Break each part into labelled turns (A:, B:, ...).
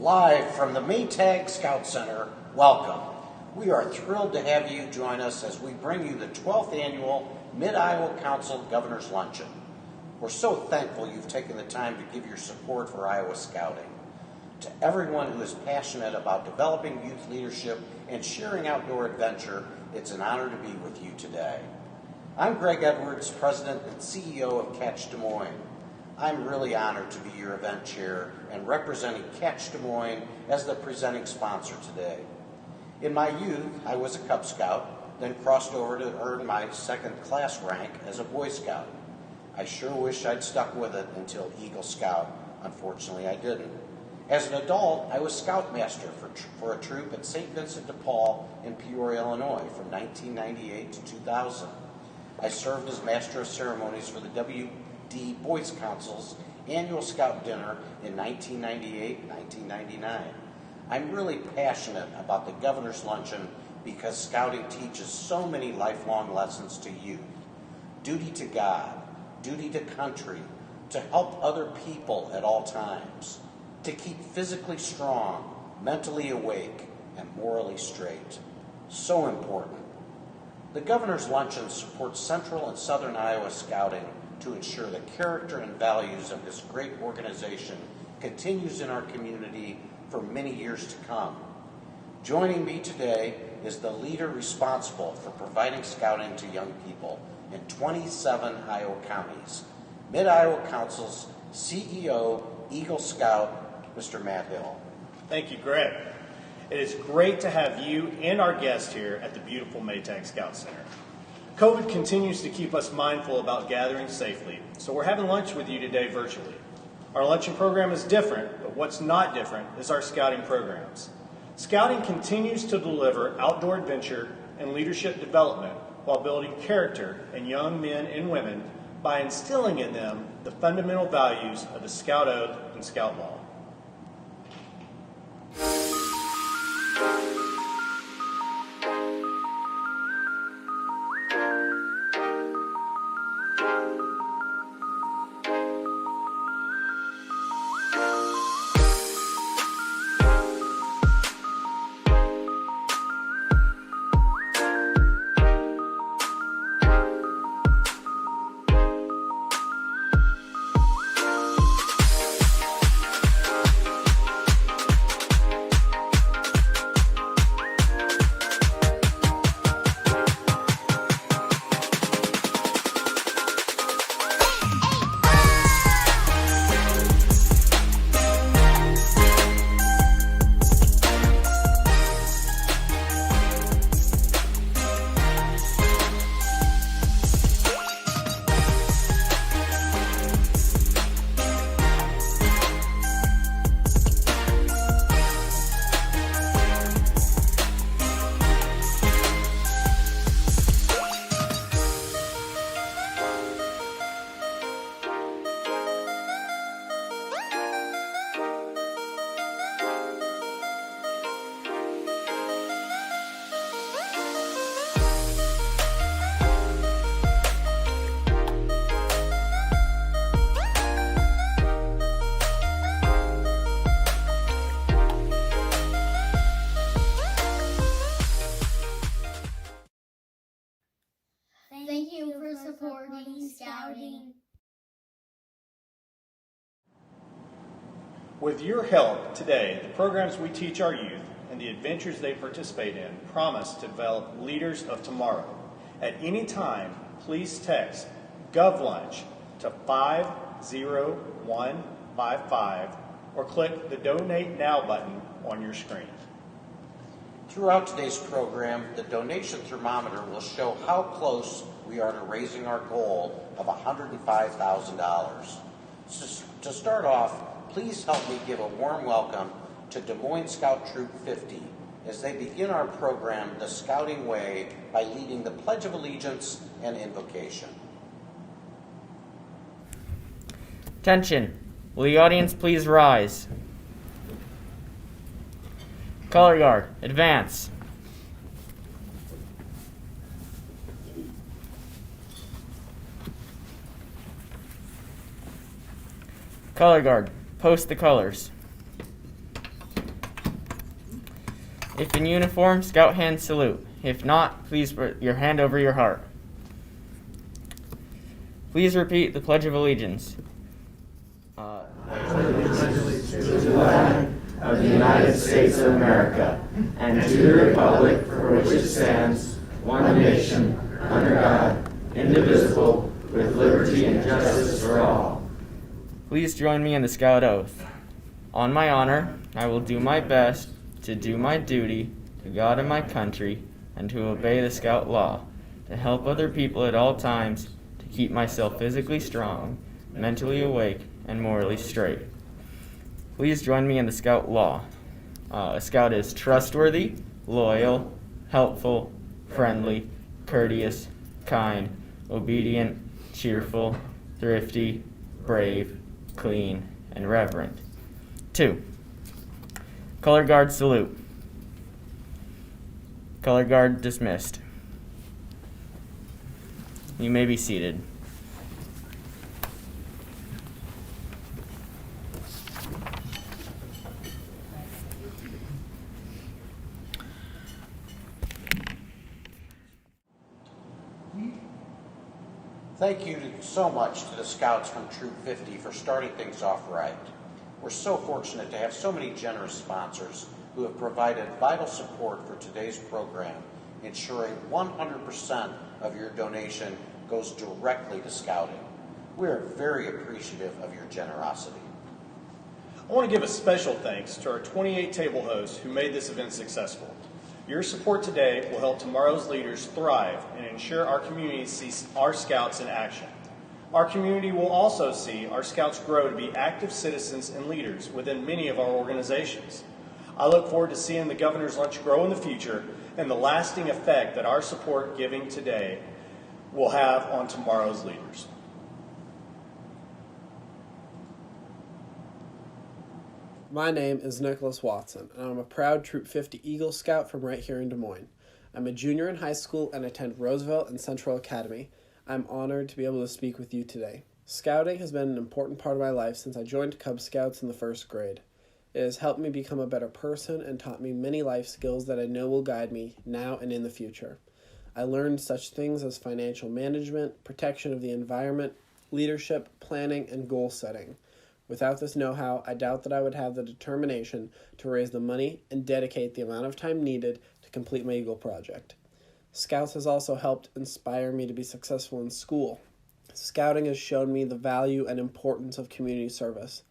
A: Live from the Maytag Scout Center, welcome. We are thrilled to have you join us as we bring you the 12th Annual Mid-Iowa Council Governor's Luncheon. We're so thankful you've taken the time to give your support for Iowa Scouting. To everyone who is passionate about developing youth leadership and sharing outdoor adventure, it's an honor to be with you today. I'm Greg Edwards, President and CEO of Catch Des Moines. I'm really honored to be your event chair and representing Catch Des Moines as the presenting sponsor today. In my youth, I was a Cub Scout, then crossed over to earn my second class rank as a Boy Scout. I sure wish I'd stuck with it until Eagle Scout. Unfortunately, I didn't. As an adult, I was Scoutmaster for a troop at St. Vincent de Paul in Peoria, Illinois from 1998 to 2000. I served as Master of Ceremonies for the W.D. Boys Council's annual Scout Dinner in 1998 and 1999. I'm really passionate about the Governor's Luncheon because Scouting teaches so many lifelong lessons to youth. Duty to God, duty to country, to help other people at all times, to keep physically strong, mentally awake, and morally straight. So important. The Governor's Luncheon supports Central and Southern Iowa Scouting to ensure the character and values of this great organization continues in our community for many years to come. Joining me today is the leader responsible for providing scouting to young people in 27 Iowa counties, Mid-Iowa Council's CEO, Eagle Scout, Mr. Matt Hill.
B: Thank you, Greg. It is great to have you and our guest here at the beautiful Maytag Scout Center. COVID continues to keep us mindful about gathering safely, so we're having lunch with you today virtually. Our luncheon program is different, but what's not different is our scouting programs. Scouting continues to deliver outdoor adventure and leadership development while building character in young men and women by instilling in them the fundamental values of the Scout Oath and Scout Law.
C: Thank you for supporting Scouting.
B: With your help today, the programs we teach our youth and the adventures they participate in promise to develop leaders of tomorrow. At any time, please text GovLunch to 50155 or click the Donate Now button on your screen.
A: Throughout today's program, the donation thermometer will show how close we are to raising our goal of $105,000. To start off, please help me give a warm welcome to Des Moines Scout Troop 50 as they begin our program the Scouting Way by leading the Pledge of Allegiance and invocation.
D: Attention! Will the audience please rise? Color Guard, advance. Color Guard, post the colors. If in uniform, Scout hand salute. If not, please put your hand over your heart. Please repeat the Pledge of Allegiance.
E: Allegiance to the flag of the United States of America and to the republic for which it stands, one nation, under God, indivisible, with liberty and justice for all.
D: Please join me in the Scout Oath. On my honor, I will do my best to do my duty to God and my country and to obey the Scout law, to help other people at all times, to keep myself physically strong, mentally awake, and morally straight. Please join me in the Scout law. A Scout is trustworthy, loyal, helpful, friendly, courteous, kind, obedient, cheerful, thrifty, brave, clean, and reverent. 2. Color Guard salute. Color Guard dismissed. You may be seated.
A: Thank you so much to the Scouts from Troop 50 for starting things off right. We're so fortunate to have so many generous sponsors who have provided vital support for today's program, ensuring 100% of your donation goes directly to Scouting. We are very appreciative of your generosity.
B: I want to give a special thanks to our 28 table hosts who made this event successful. Your support today will help tomorrow's leaders thrive and ensure our community sees our Scouts in action. Our community will also see our Scouts grow to be active citizens and leaders within many of our organizations. I look forward to seeing the Governor's Lunch grow in the future and the lasting effect that our support giving today will have on tomorrow's leaders.
F: My name is Nicholas Watson, and I'm a proud Troop 50 Eagle Scout from right here in Des Moines. I'm a junior in high school and attend Roosevelt and Central Academy. I'm honored to be able to speak with you today. Scouting has been an important part of my life since I joined Cub Scouts in the 1st grade. It has helped me become a better person and taught me many life skills that I know will guide me now and in the future. I learned such things as financial management, protection of the environment, leadership, planning, and goal setting. Without this know-how, I doubt that I would have the determination to raise the money and dedicate the amount of time needed to complete my Eagle project. Scouts has also helped inspire me to be successful in school. Scouting has shown me the value and importance of community service.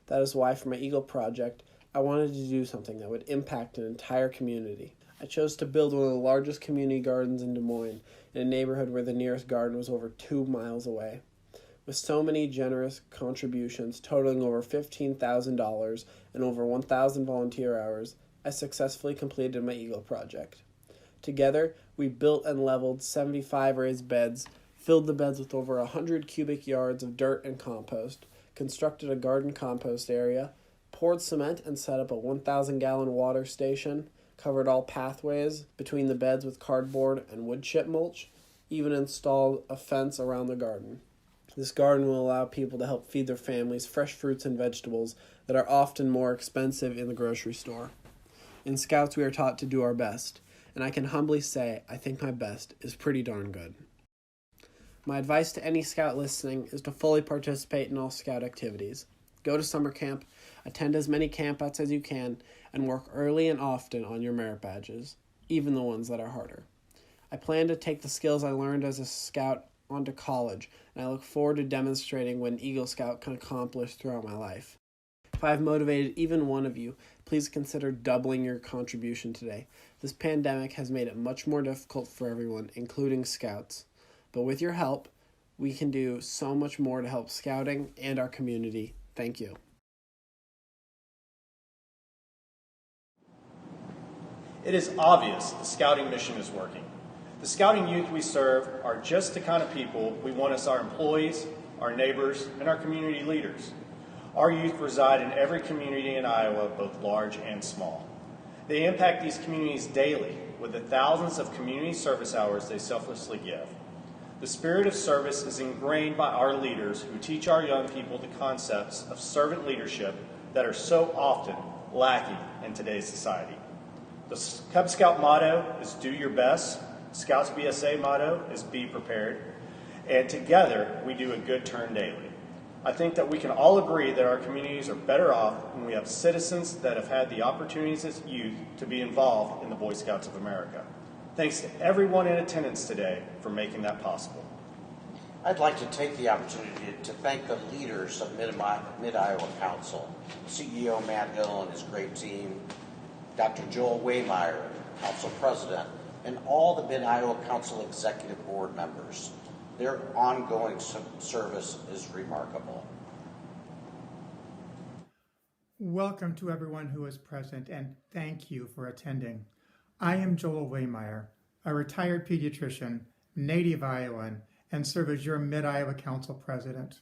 F: That is why for my Eagle project, I wanted to do something that would impact an entire community. I chose to build one of the largest community gardens in Des Moines, in a neighborhood where the nearest garden was over 2 miles away. With so many generous contributions totaling over $15,000 and over 1,000 volunteer hours, I successfully completed my Eagle project. Together, we built and leveled 75 raised beds, filled the beds with over 100 cubic yards of dirt and compost, constructed a garden compost area, poured cement and set up a 1,000-gallon water station, covered all pathways between the beds with cardboard and wood chip mulch, even installed a fence around the garden. This garden will allow people to help feed their families fresh fruits and vegetables that are often more expensive in the grocery store. In Scouts, we are taught to do our best, and I can humbly say I think my best is pretty darn good. My advice to any Scout listening is to fully participate in all Scout activities. Go to summer camp, attend as many campouts as you can, and work early and often on your merit badges, even the ones that are harder. I plan to take the skills I learned as a Scout onto college, and I look forward to demonstrating what an Eagle Scout can accomplish throughout my life. If I have motivated even one of you, please consider doubling your contribution today. This pandemic has made it much more difficult for everyone, including Scouts. But with your help, we can do so much more to help Scouting and our community. Thank you.
B: It is obvious the Scouting mission is working. The Scouting youth we serve are just the kind of people we want as our employees, our neighbors, and our community leaders. Our youth reside in every community in Iowa, both large and small. They impact these communities daily with the thousands of community service hours they selflessly give. The spirit of service is ingrained by our leaders who teach our young people the concepts of servant leadership that are so often lacking in today's society. The Cub Scout motto is do your best. Scouts BSA motto is be prepared. And together, we do a good turn daily. I think that we can all agree that our communities are better off when we have citizens that have had the opportunities as youth to be involved in the Boy Scouts of America. Thanks to everyone in attendance today for making that possible.
A: I'd like to take the opportunity to thank the leaders of Mid-Iowa Council, CEO Matt Hill and his great team, Dr. Joel Waymeyer, Council President, and all the Mid-Iowa Council Executive Board members. Their ongoing service is remarkable.
G: Welcome to everyone who is present, and thank you for attending. I am Joel Waymeyer, a retired pediatrician, native Iowan, and serve as your Mid-Iowa Council President.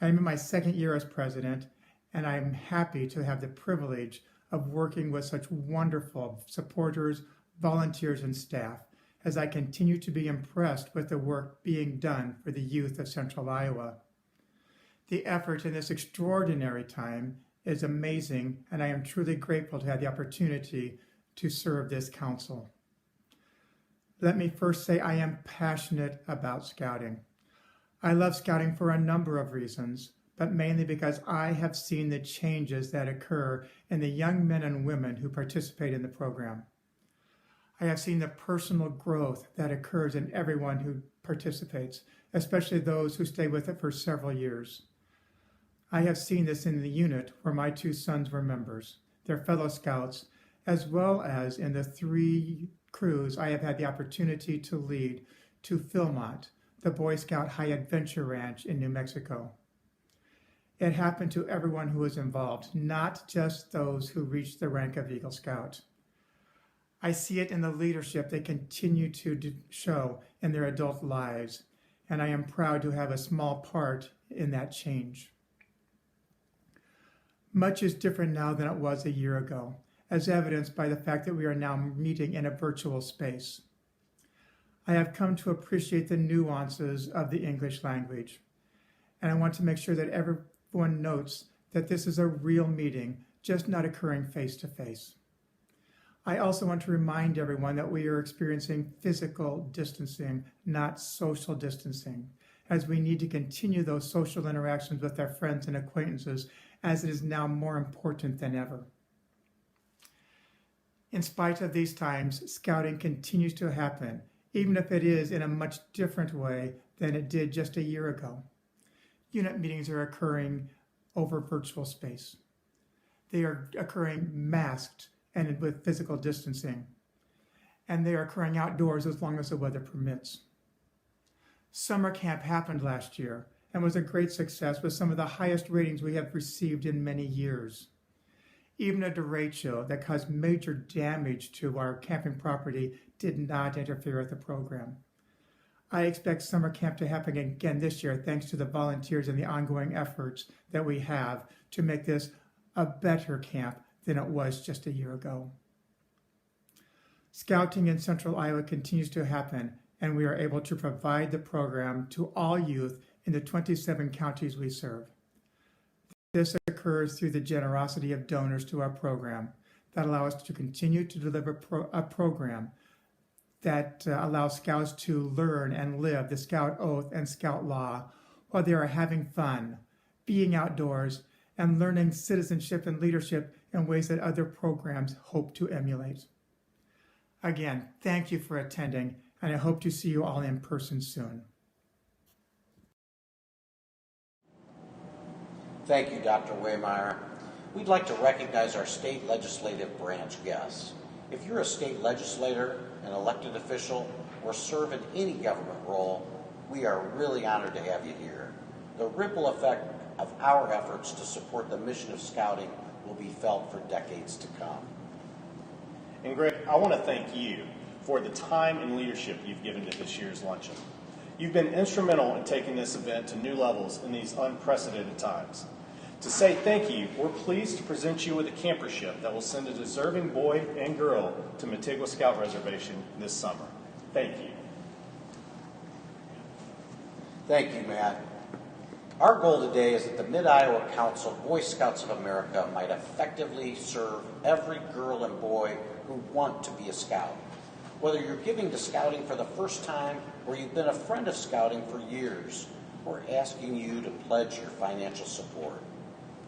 G: I am in my second year as President, and I am happy to have the privilege of working with such wonderful supporters, volunteers, and staff as I continue to be impressed with the work being done for the youth of Central Iowa. The effort in this extraordinary time is amazing, and I am truly grateful to have the opportunity to serve this council. Let me first say I am passionate about scouting. I love scouting for a number of reasons, but mainly because I have seen the changes that occur in the young men and women who participate in the program. I have seen the personal growth that occurs in everyone who participates, especially those who stay with it for several years. I have seen this in the unit where my two sons were members, their fellow scouts, as well as in the 3 crews I have had the opportunity to lead to Philmont, the Boy Scout High Adventure Ranch in New Mexico. It happened to everyone who was involved, not just those who reached the rank of Eagle Scout. I see it in the leadership they continue to show in their adult lives, and I am proud to have a small part in that change. Much is different now than it was a year ago, as evidenced by the fact that we are now meeting in a virtual space. I have come to appreciate the nuances of the English language, and I want to make sure that everyone notes that this is a real meeting, just not occurring face-to-face. I also want to remind everyone that we are experiencing physical distancing, not social distancing, as we need to continue those social interactions with our friends and acquaintances, as it is now more important than ever. In spite of these times, scouting continues to happen, even if it is in a much different way than it did just a year ago. Unit meetings are occurring over virtual space. They are occurring masked and with physical distancing, and they are occurring outdoors as long as the weather permits. Summer camp happened last year and was a great success with some of the highest ratings we have received in many years. Even a derecho that caused major damage to our camping property did not interfere with the program. I expect summer camp to happen again this year thanks to the volunteers and the ongoing efforts that we have to make this a better camp than it was just a year ago. Scouting in Central Iowa continues to happen, and we are able to provide the program to all youth in the 27 counties we serve. This occurs through the generosity of donors to our program that allow us to continue to deliver a program that allows scouts to learn and live the Scout Oath and Scout Law while they are having fun, being outdoors, and learning citizenship and leadership in ways that other programs hope to emulate. Again, thank you for attending, and I hope to see you all in person soon.
A: Thank you, Dr. Waymeyer. We'd like to recognize our state legislative branch guests. If you're a state legislator, an elected official, or serve in any government role, we are really honored to have you here. The ripple effect of our efforts to support the mission of scouting will be felt for decades to come.
B: And Greg, I want to thank you for the time and leadership you've given to this year's luncheon. You've been instrumental in taking this event to new levels in these unprecedented times. To say thank you, we're pleased to present you with a campership that will send a deserving boy and girl to Matigua Scout Reservation this summer. Thank you.
A: Thank you, Matt. Our goal today is that the Mid-Iowa Council Boy Scouts of America might effectively serve every girl and boy who want to be a scout. Whether you're giving to Scouting for the first time or you've been a friend of Scouting for years, we're asking you to pledge your financial support.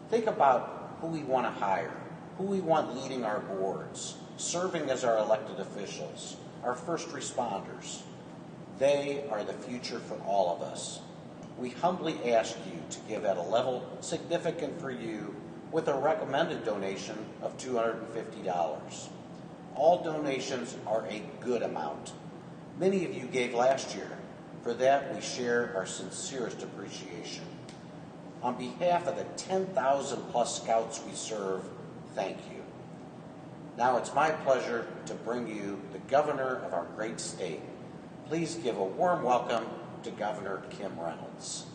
A: Think about who we want to hire, who we want leading our boards, serving as our elected officials, our first responders. They are the future for all of us. We humbly ask you to give at a level significant for you with a recommended donation of $250. All donations are a good amount. Many of you gave last year. For that, we share our sincerest appreciation. On behalf of the 10,000 plus Scouts we serve, thank you. Now it's my pleasure to bring you the governor of our great state. Please give a warm welcome to Governor Kim Reynolds.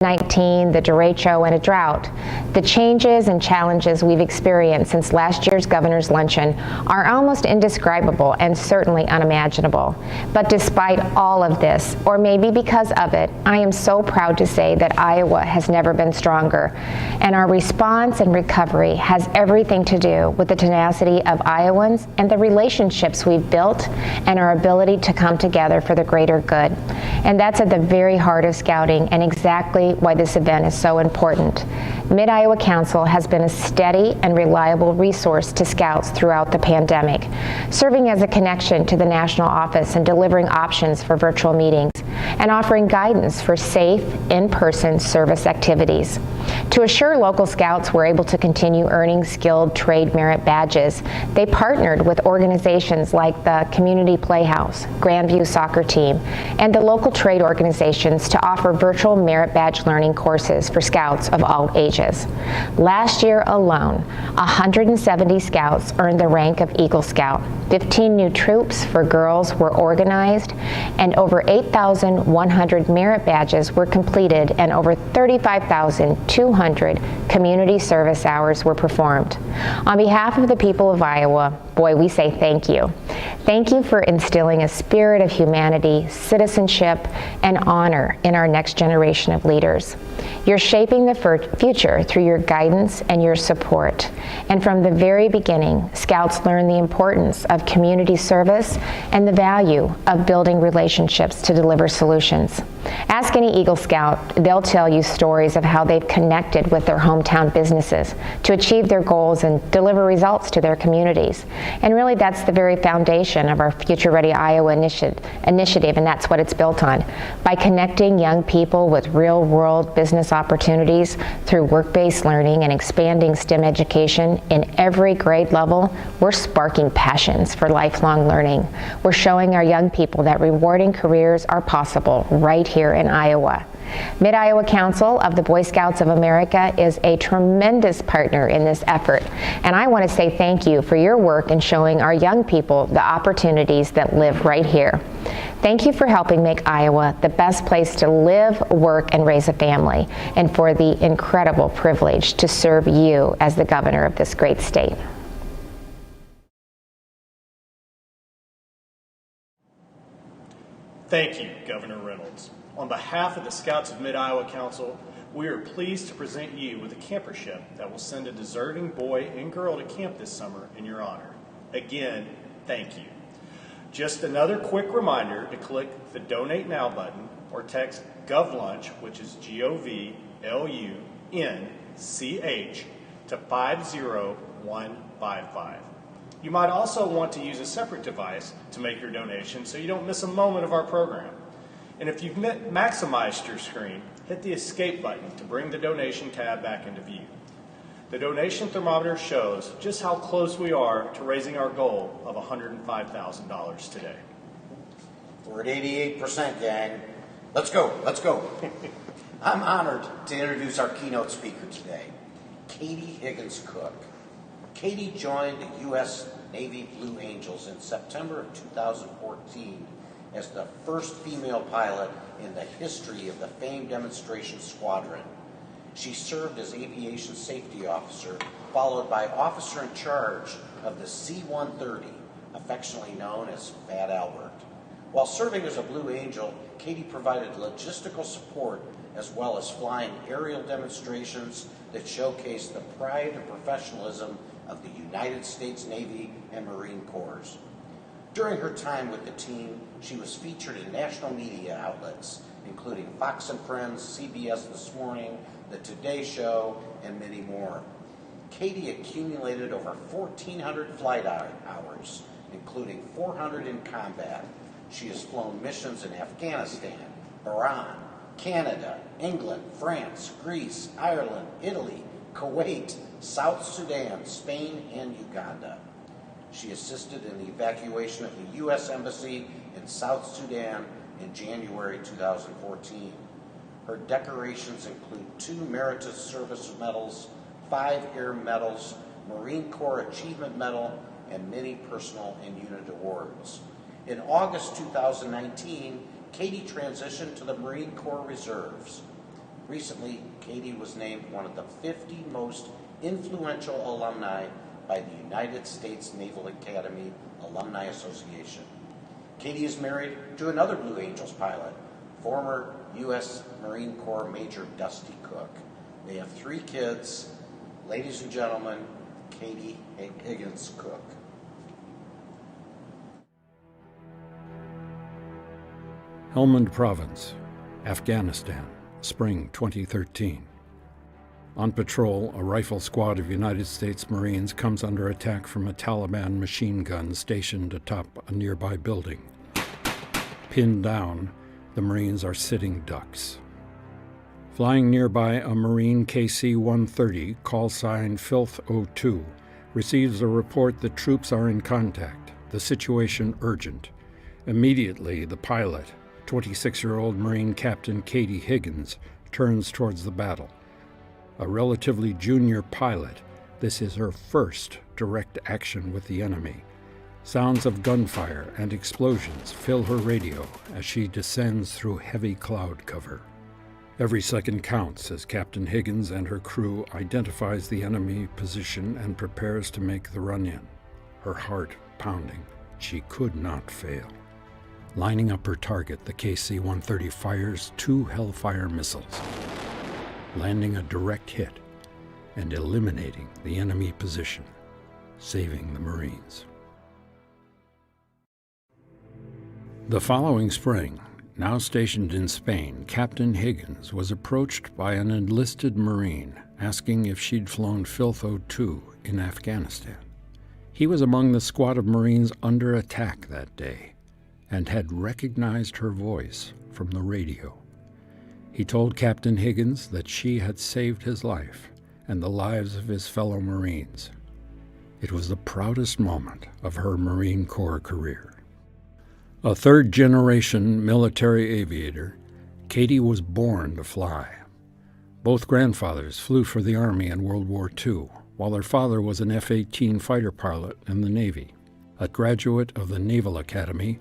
H: COVID-19, the derecho, and a drought. The changes and challenges we've experienced since last year's Governor's Luncheon are almost indescribable and certainly unimaginable. But despite all of this, or maybe because of it, I am so proud to say that Iowa has never been stronger. And our response and recovery has everything to do with the tenacity of Iowans and the relationships we've built and our ability to come together for the greater good. And that's at the very heart of Scouting and exactly why this event is so important. Mid-Iowa Council has been a steady and reliable resource to Scouts throughout the pandemic, serving as a connection to the national office and delivering options for virtual meetings and offering guidance for safe, in-person service activities. To assure local Scouts were able to continue earning skilled trade merit badges, they partnered with organizations like the Community Playhouse, Grandview Soccer Team, and the local trade organizations to offer virtual merit badge learning courses for Scouts of all ages. Last year alone, 170 Scouts earned the rank of Eagle Scout. 15 new troops for girls were organized, and over 8,100 merit badges were completed, and over 35,200 community service hours were performed. On behalf of the people of Iowa, boy, we say thank you. Thank you for instilling a spirit of humanity, citizenship, and honor in our next generation of leaders. You're shaping the future through your guidance and your support. And from the very beginning, Scouts learned the importance of community service and the value of building relationships to deliver solutions. Ask any Eagle Scout, they'll tell you stories of how they've connected with their hometown businesses to achieve their goals and deliver results to their communities. And really, that's the very foundation of our Future Ready Iowa initiative, and that's what it's built on. By connecting young people with real-world business opportunities through work-based learning and expanding STEM education in every grade level, we're sparking passions for lifelong learning. We're showing our young people that rewarding careers are possible right here in Iowa. Mid-Iowa Council of the Boy Scouts of America is a tremendous partner in this effort, and I want to say thank you for your work in showing our young people the opportunities that live right here. Thank you for helping make Iowa the best place to live, work, and raise a family, and for the incredible privilege to serve you as the governor of this great state.
B: Thank you, Governor Reynolds. On behalf of the Scouts of Mid-Iowa Council, we are pleased to present you with a campership that will send a deserving boy and girl to camp this summer in your honor. Again, thank you. Just another quick reminder to click the Donate Now button or text GovLunch, which is GovLunch, to 50155. You might also want to use a separate device to make your donation so you don't miss a moment of our program. And if you've maximized your screen, hit the Escape button to bring the donation tab back into view. The donation thermometer shows just how close we are to raising our goal of $105,000 today.
A: We're at 88%, gang. Let's go. I'm honored to introduce our keynote speaker today, Katie Higgins Cook. Katie joined the U.S. Navy Blue Angels in September of 2014 as the first female pilot in the history of the famed demonstration squadron. She served as aviation safety officer, followed by officer in charge of the C-130, affectionately known as Fat Albert. While serving as a Blue Angel, Katie provided logistical support as well as flying aerial demonstrations that showcased the pride and professionalism of the United States Navy and Marine Corps. During her time with the team, she was featured in national media outlets, including Fox & Friends, CBS This Morning, The Today Show, and many more. Katie accumulated over 1,400 flight hours, including 400 in combat. She has flown missions in Afghanistan, Iran, Canada, England, France, Greece, Ireland, Italy, Kuwait, South Sudan, Spain, and Uganda. She assisted in the evacuation of the U.S. Embassy in South Sudan in January 2014. Her decorations include 2 Meritorious Service Medals, 5 Air Medals, Marine Corps Achievement Medal, and many personal and unit awards. In August 2019, Katie transitioned to the Marine Corps Reserves. Recently, Katie was named one of the 50 most influential alumni by the United States Naval Academy Alumni Association. Katie is married to another Blue Angels pilot, former U.S. Marine Corps Major Dusty Cook. They have 3 kids. Ladies and gentlemen, Katie Higgins Cook.
I: Helmand Province, Afghanistan, spring 2013. On patrol, a rifle squad of United States Marines comes under attack from a Taliban machine gun stationed atop a nearby building. Pinned down, the Marines are sitting ducks. Flying nearby, a Marine KC-130, call sign Filth 02, receives a report that troops are in contact, the situation urgent. Immediately, the pilot, 26-year-old Marine Captain Katie Higgins, turns towards the battle. A relatively junior pilot, this is her first direct action with the enemy. Sounds of gunfire and explosions fill her radio as she descends through heavy cloud cover. Every second counts as Captain Higgins and her crew identifies the enemy position and prepares to make the run-in. Her heart pounding. She could not fail. Lining up her target, the KC-130 fires 2 Hellfire missiles, landing a direct hit and eliminating the enemy position, saving the Marines. The following spring, now stationed in Spain, Captain Higgins was approached by an enlisted Marine asking if she'd flown Filth 02 in Afghanistan. He was among the squad of Marines under attack that day and had recognized her voice from the radio. He told Captain Higgins that she had saved his life and the lives of his fellow Marines. It was the proudest moment of her Marine Corps career. A third-generation military aviator, Katie was born to fly. Both grandfathers flew for the Army in World War II, while their father was an F-18 fighter pilot in the Navy. A graduate of the Naval Academy,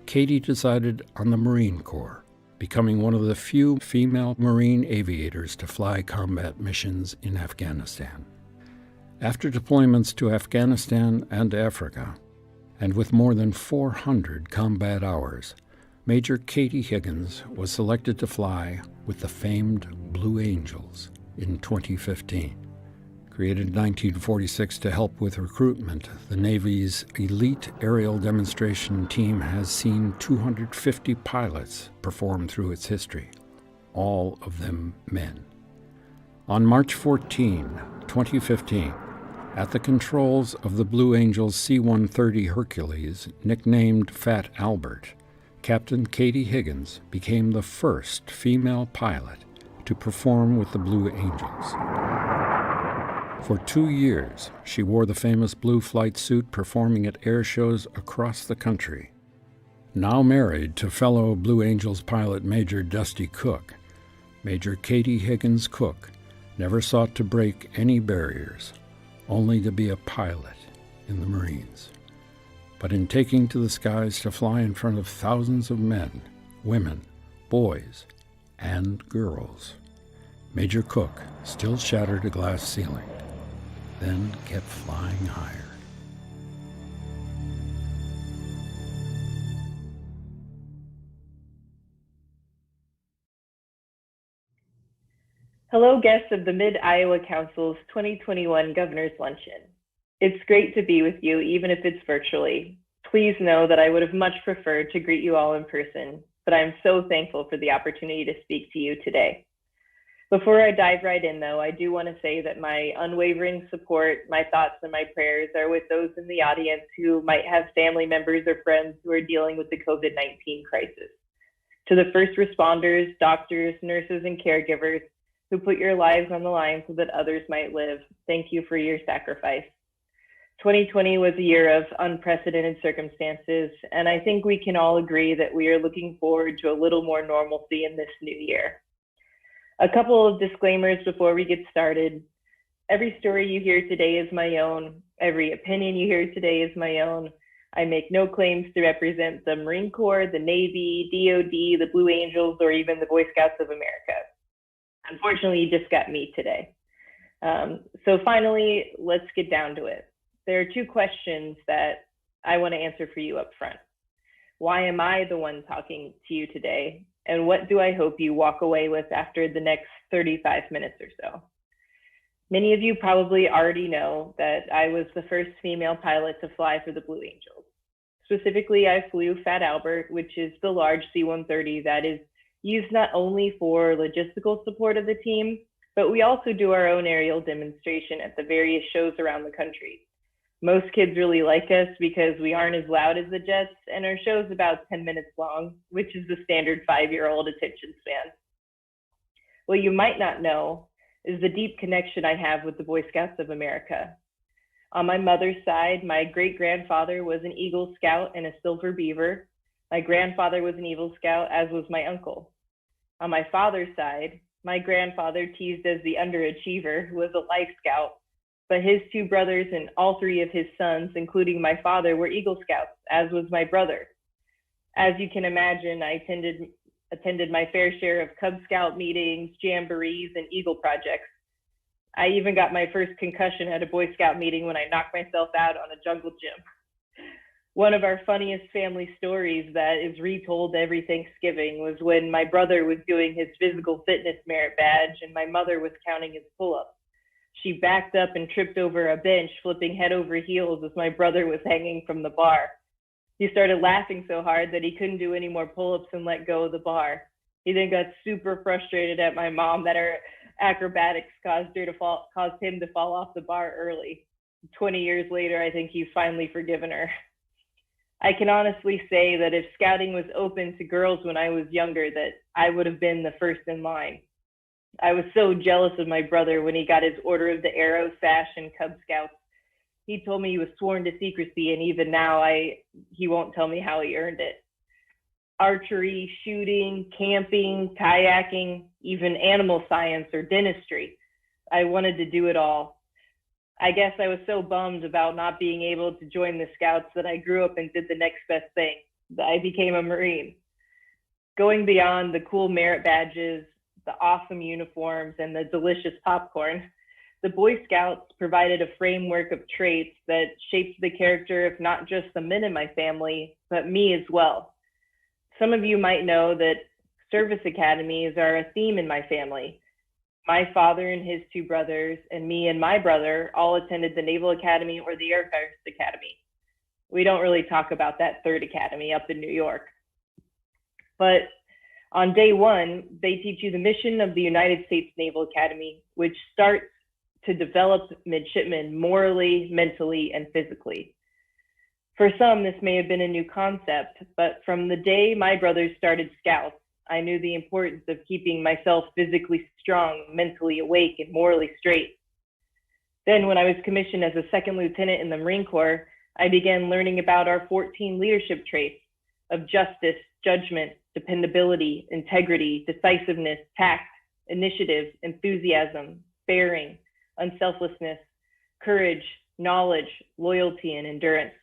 I: Katie decided on the Marine Corps, becoming one of the few female Marine aviators to fly combat missions in Afghanistan. After deployments to Afghanistan and Africa, and with more than 400 combat hours, Major Katie Higgins was selected to fly with the famed Blue Angels in 2015. Created in 1946 to help with recruitment, the Navy's elite aerial demonstration team has seen 250 pilots perform through its history, all of them men. On March 14, 2015, at the controls of the Blue Angels C-130 Hercules, nicknamed Fat Albert, Captain Katie Higgins became the first female pilot to perform with the Blue Angels. For 2 years, she wore the famous blue flight suit performing at air shows across the country. Now married to fellow Blue Angels pilot Major Dusty Cook, Major Katie Higgins Cook never sought to break any barriers, only to be a pilot in the Marines. But in taking to the skies to fly in front of thousands of men, women, boys, and girls, Major Cook still shattered a glass ceiling, then kept flying higher.
J: Hello, guests of the Mid-Iowa Council's 2021 Governor's Luncheon. It's great to be with you, even if it's virtually. Please know that I would have much preferred to greet you all in person, but I'm so thankful for the opportunity to speak to you today. Before I dive right in, though, I do want to say that my unwavering support, my thoughts and my prayers are with those in the audience who might have family members or friends who are dealing with the COVID-19 crisis. To the first responders, doctors, nurses, and caregivers who put your lives on the line so that others might live, thank you for your sacrifice. 2020 was a year of unprecedented circumstances, and I think we can all agree that we are looking forward to a little more normalcy in this new year. A couple of disclaimers before we get started. Every story you hear today is my own. Every opinion you hear today is my own. I make no claims to represent the Marine Corps, the Navy, DOD, the Blue Angels, or even the Boy Scouts of America. Unfortunately, you just got me today. So finally, let's get down to it. There are two questions that I want to answer for you up front. Why am I the one talking to you today? And what do I hope you walk away with after the next 35 minutes or so? Many of you probably already know that I was the first female pilot to fly for the Blue Angels. Specifically, I flew Fat Albert, which is the large C-130 that is used not only for logistical support of the team, but we also do our own aerial demonstration at the various shows around the country. Most kids really like us because we aren't as loud as the jets, and our show's about 10 minutes long, which is the standard 5-year-old attention span. What you might not know is the deep connection I have with the Boy Scouts of America. On my mother's side, my great-grandfather was an Eagle Scout and a Silver Beaver. My grandfather was an Eagle Scout, as was my uncle. On my father's side, my grandfather, teased as the underachiever, was a Life Scout, but his two brothers and all three of his sons, including my father, were Eagle Scouts, as was my brother. As you can imagine, I attended my fair share of Cub Scout meetings, jamborees, and Eagle projects. I even got my first concussion at a Boy Scout meeting when I knocked myself out on a jungle gym. One of our funniest family stories that is retold every Thanksgiving was when my brother was doing his physical fitness merit badge and my mother was counting his pull-ups. She backed up and tripped over a bench, flipping head over heels as my brother was hanging from the bar. He started laughing so hard that he couldn't do any more pull-ups and let go of the bar. He then got super frustrated at my mom that her acrobatics caused him to fall off the bar early. 20 years later, I think he's finally forgiven her. I can honestly say that if scouting was open to girls when I was younger, that I would have been the first in line. I was so jealous of my brother when he got his Order of the Arrow sash in Cub Scouts. He told me he was sworn to secrecy, and even now he won't tell me how he earned it. Archery, shooting, camping, kayaking, even animal science or dentistry. I wanted to do it all. I guess I was so bummed about not being able to join the Scouts that I grew up and did the next best thing. I became a Marine. Going beyond the cool merit badges, the awesome uniforms, and the delicious popcorn, the Boy Scouts provided a framework of traits that shaped the character of not just the men in my family, but me as well. Some of you might know that service academies are a theme in my family. My father and his two brothers, and me and my brother, all attended the Naval Academy or the Air Force Academy. We don't really talk about that third academy up in New York. But on day one, they teach you the mission of the United States Naval Academy, which starts to develop midshipmen morally, mentally, and physically. For some, this may have been a new concept, but from the day my brothers started Scouts, I knew the importance of keeping myself physically strong, mentally awake, and morally straight. Then when I was commissioned as a second lieutenant in the Marine Corps, I began learning about our 14 leadership traits of justice, judgment, dependability, integrity, decisiveness, tact, initiative, enthusiasm, bearing, unselflessness, courage, knowledge, loyalty, and endurance.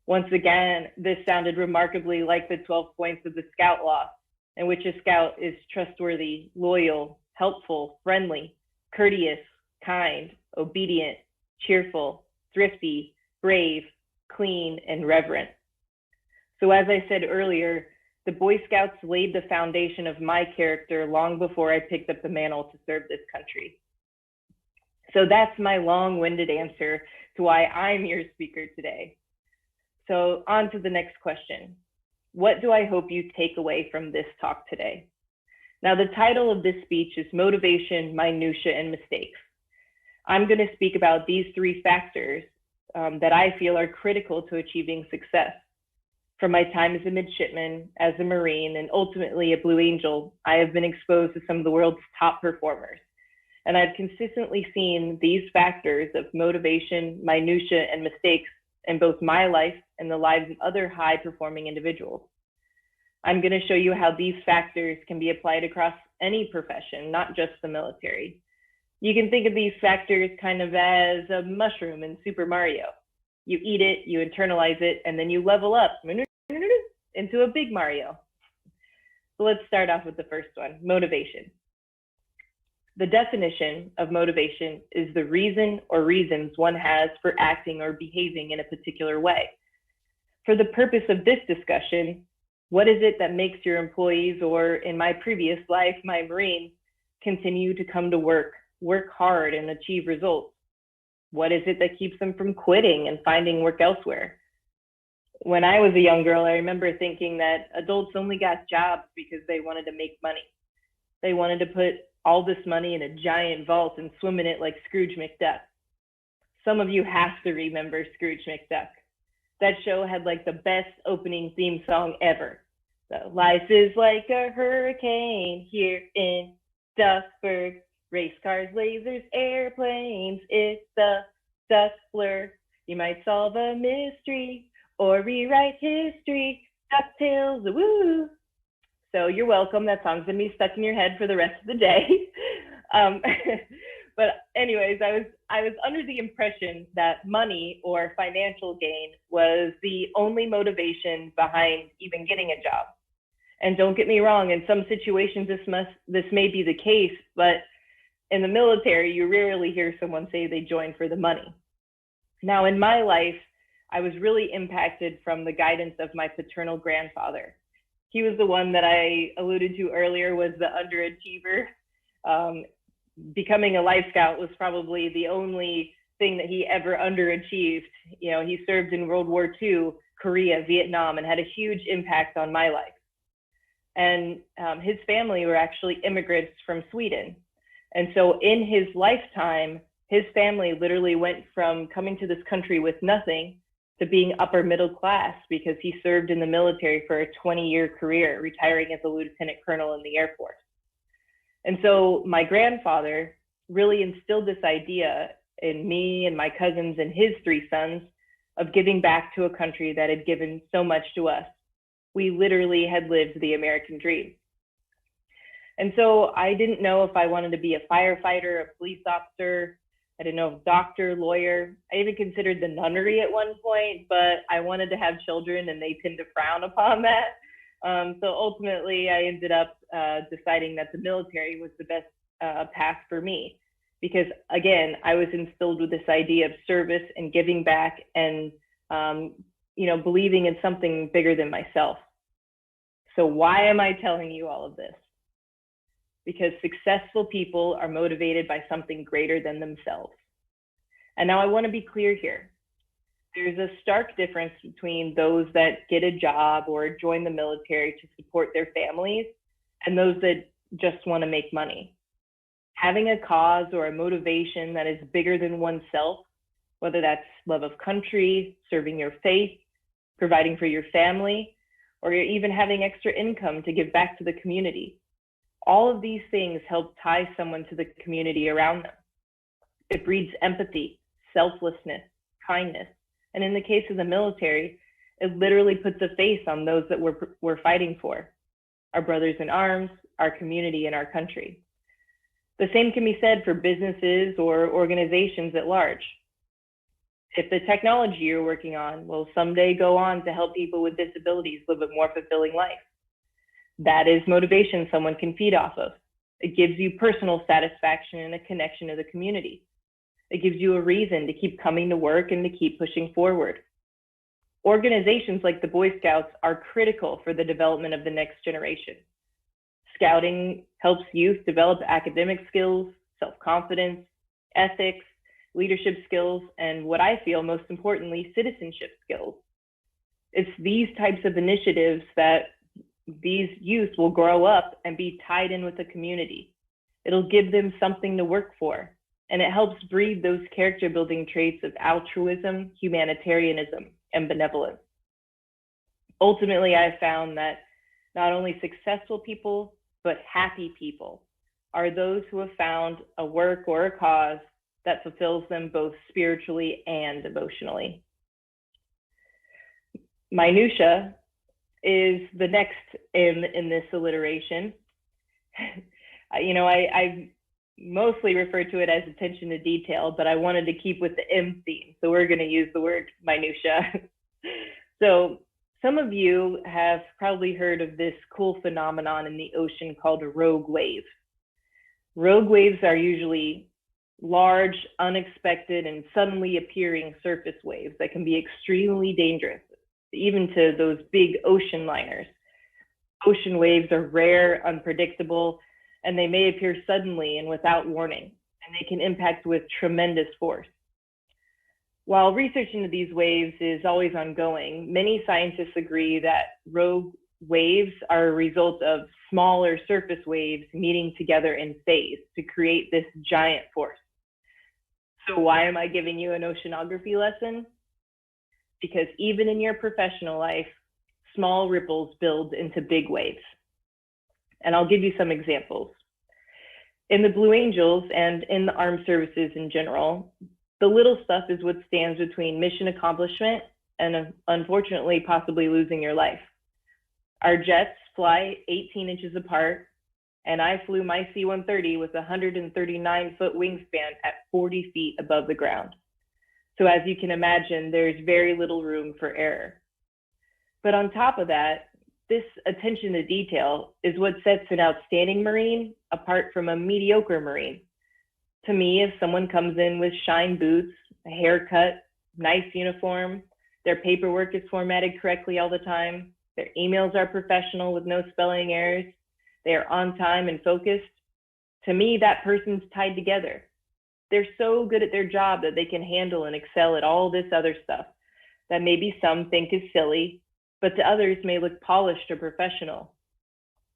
J: Once again, this sounded remarkably like the 12 points of the Scout Law, in which a scout is trustworthy, loyal, helpful, friendly, courteous, kind, obedient, cheerful, thrifty, brave, clean, and reverent. So as I said earlier, the Boy Scouts laid the foundation of my character long before I picked up the mantle to serve this country. So that's my long-winded answer to why I'm your speaker today. So on to the next question. What do I hope you take away from this talk today? Now, the title of this speech is Motivation, Minutia, and Mistakes. I'm going to speak about these three factors that I feel are critical to achieving success. From my time as a midshipman, as a Marine, and ultimately a Blue Angel, I have been exposed to some of the world's top performers. And I've consistently seen these factors of motivation, minutia, and mistakes in both my life and the lives of other high-performing individuals. I'm going to show you how these factors can be applied across any profession, not just the military. You can think of these factors kind of as a mushroom in Super Mario. You eat it, you internalize it, and then you level up into a big Mario. So let's start off with the first one, motivation. The definition of motivation is the reason or reasons one has for acting or behaving in a particular way. For the purpose of this discussion, what is it that makes your employees, or in my previous life, my Marines, continue to come to work hard, and achieve results? What is it that keeps them from quitting and finding work elsewhere? When I was a young girl, I remember thinking that adults only got jobs because they wanted to make money. They wanted to put all this money in a giant vault and swim in it like Scrooge McDuck. Some of you have to remember Scrooge McDuck. That show had like the best opening theme song ever. So, life is like a hurricane here in Duckburg. Race cars, lasers, airplanes, it's the duck blur. You might solve a mystery or rewrite history. DuckTales, woo! So you're welcome. That song's gonna be stuck in your head for the rest of the day. But anyways, I was under the impression that money or financial gain was the only motivation behind even getting a job. And don't get me wrong, in some situations this may be the case, but in the military, you rarely hear someone say they joined for the money. Now, in my life, I was really impacted from the guidance of my paternal grandfather. He was the one that I alluded to earlier, was the underachiever. Becoming a Life Scout was probably the only thing that he ever underachieved. You know, he served in World War II, Korea, Vietnam, and had a huge impact on my life. And his family were actually immigrants from Sweden. And so in his lifetime, his family literally went from coming to this country with nothing to being upper middle class because he served in the military for a 20-year career, retiring as a lieutenant colonel in the Air Force. And so my grandfather really instilled this idea in me and my cousins and his three sons of giving back to a country that had given so much to us. We literally had lived the American dream. And so I didn't know if I wanted to be a firefighter, a police officer. I didn't know if doctor, lawyer. I even considered the nunnery at one point, but I wanted to have children and they tend to frown upon that. So ultimately I ended up deciding that the military was the best path for me. Because again, I was instilled with this idea of service and giving back and, believing in something bigger than myself. So why am I telling you all of this? Because successful people are motivated by something greater than themselves. And now I want to be clear here. There's a stark difference between those that get a job or join the military to support their families and those that just want to make money. Having a cause or a motivation that is bigger than oneself, whether that's love of country, serving your faith, providing for your family, or you're even having extra income to give back to the community. All of these things help tie someone to the community around them. It breeds empathy, selflessness, kindness. And in the case of the military, it literally puts a face on those that we're fighting for, our brothers in arms, our community, and our country. The same can be said for businesses or organizations at large. If the technology you're working on will someday go on to help people with disabilities live a more fulfilling life, that is motivation someone can feed off of. It gives you personal satisfaction and a connection to the community. It gives you a reason to keep coming to work and to keep pushing forward. Organizations like the Boy Scouts are critical for the development of the next generation. Scouting helps youth develop academic skills, self-confidence, ethics, leadership skills, and what I feel most importantly, citizenship skills. It's these types of initiatives that these youth will grow up and be tied in with the community. It'll give them something to work for, and it helps breed those character building traits of altruism, humanitarianism, and benevolence. Ultimately, I've found that not only successful people, but happy people are those who have found a work or a cause that fulfills them both spiritually and emotionally. Minutia is the next in this alliteration. I mostly refer to it as attention to detail, but I wanted to keep with the M theme, so we're going to use the word minutia. So some of you have probably heard of this cool phenomenon in the ocean called a rogue wave. Rogue waves are usually large, unexpected, and suddenly appearing surface waves that can be extremely dangerous, even to those big ocean liners. Ocean waves are rare, unpredictable, and they may appear suddenly and without warning, and they can impact with tremendous force. While research into these waves is always ongoing, many scientists agree that rogue waves are a result of smaller surface waves meeting together in phase to create this giant force. So why am I giving you an oceanography lesson? Because even in your professional life, small ripples build into big waves. And I'll give you some examples. In the Blue Angels and in the armed services in general, the little stuff is what stands between mission accomplishment and unfortunately possibly losing your life. Our jets fly 18 inches apart, and I flew my C-130 with a 139-foot wingspan at 40 feet above the ground. So as you can imagine, there's very little room for error. But on top of that, this attention to detail is what sets an outstanding Marine apart from a mediocre Marine. To me, if someone comes in with shine boots, a haircut, nice uniform, their paperwork is formatted correctly all the time, their emails are professional with no spelling errors, they are on time and focused, to me, that person's tied together. They're so good at their job that they can handle and excel at all this other stuff that maybe some think is silly, but to others may look polished or professional.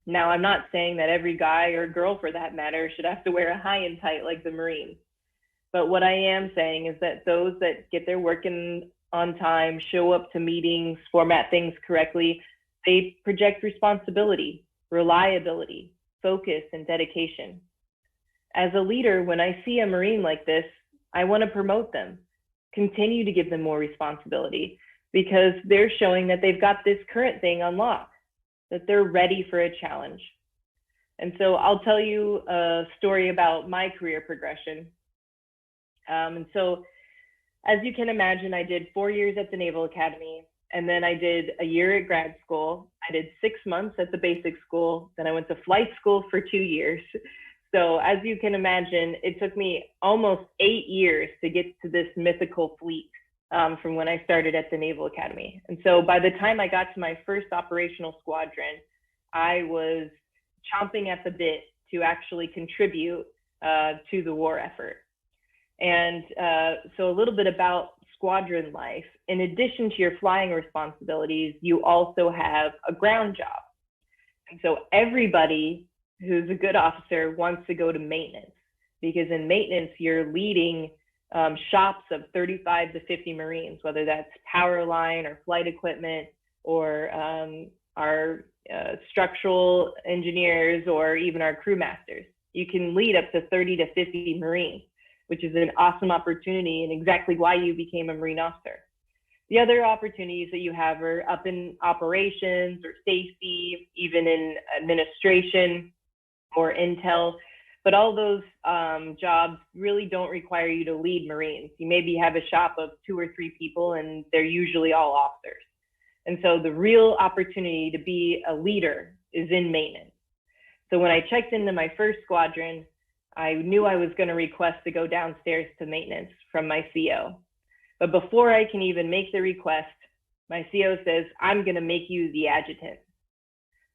J: Now, I'm not saying that every guy or girl for that matter should have to wear a high and tight like the Marines. But what I am saying is that those that get their work in on time, show up to meetings, format things correctly, they project responsibility, reliability, focus, and dedication. As a leader, when I see a Marine like this, I want to promote them, continue to give them more responsibility, because they're showing that they've got this current thing unlocked, that they're ready for a challenge. And so I'll tell you a story about my career progression. And so as you can imagine, I did 4 years at the Naval Academy, and then I did a year at grad school. I did 6 months at the basic school. Then I went to flight school for 2 years. So as you can imagine, it took me almost 8 years to get to this mythical fleet from when I started at the Naval Academy. And so by the time I got to my first operational squadron, I was chomping at the bit to actually contribute to the war effort. And so a little bit about squadron life. In addition to your flying responsibilities, you also have a ground job. And so everybody who's a good officer wants to go to maintenance, because in maintenance, you're leading shops of 35 to 50 Marines, whether that's power line or flight equipment or our structural engineers or even our crew masters. You can lead up to 30 to 50 Marines. which is an awesome opportunity and exactly why you became a Marine officer. The other opportunities that you have are up in operations or safety, even in administration or intel. But all those jobs really don't require you to lead Marines. You maybe have a shop of 2 or 3 people, and they're usually all officers. And so the real opportunity to be a leader is in maintenance. So when I checked into my first squadron, I knew I was going to request to go downstairs to maintenance from my CO. But before I can even make the request, my CO says, I'm going to make you the adjutant.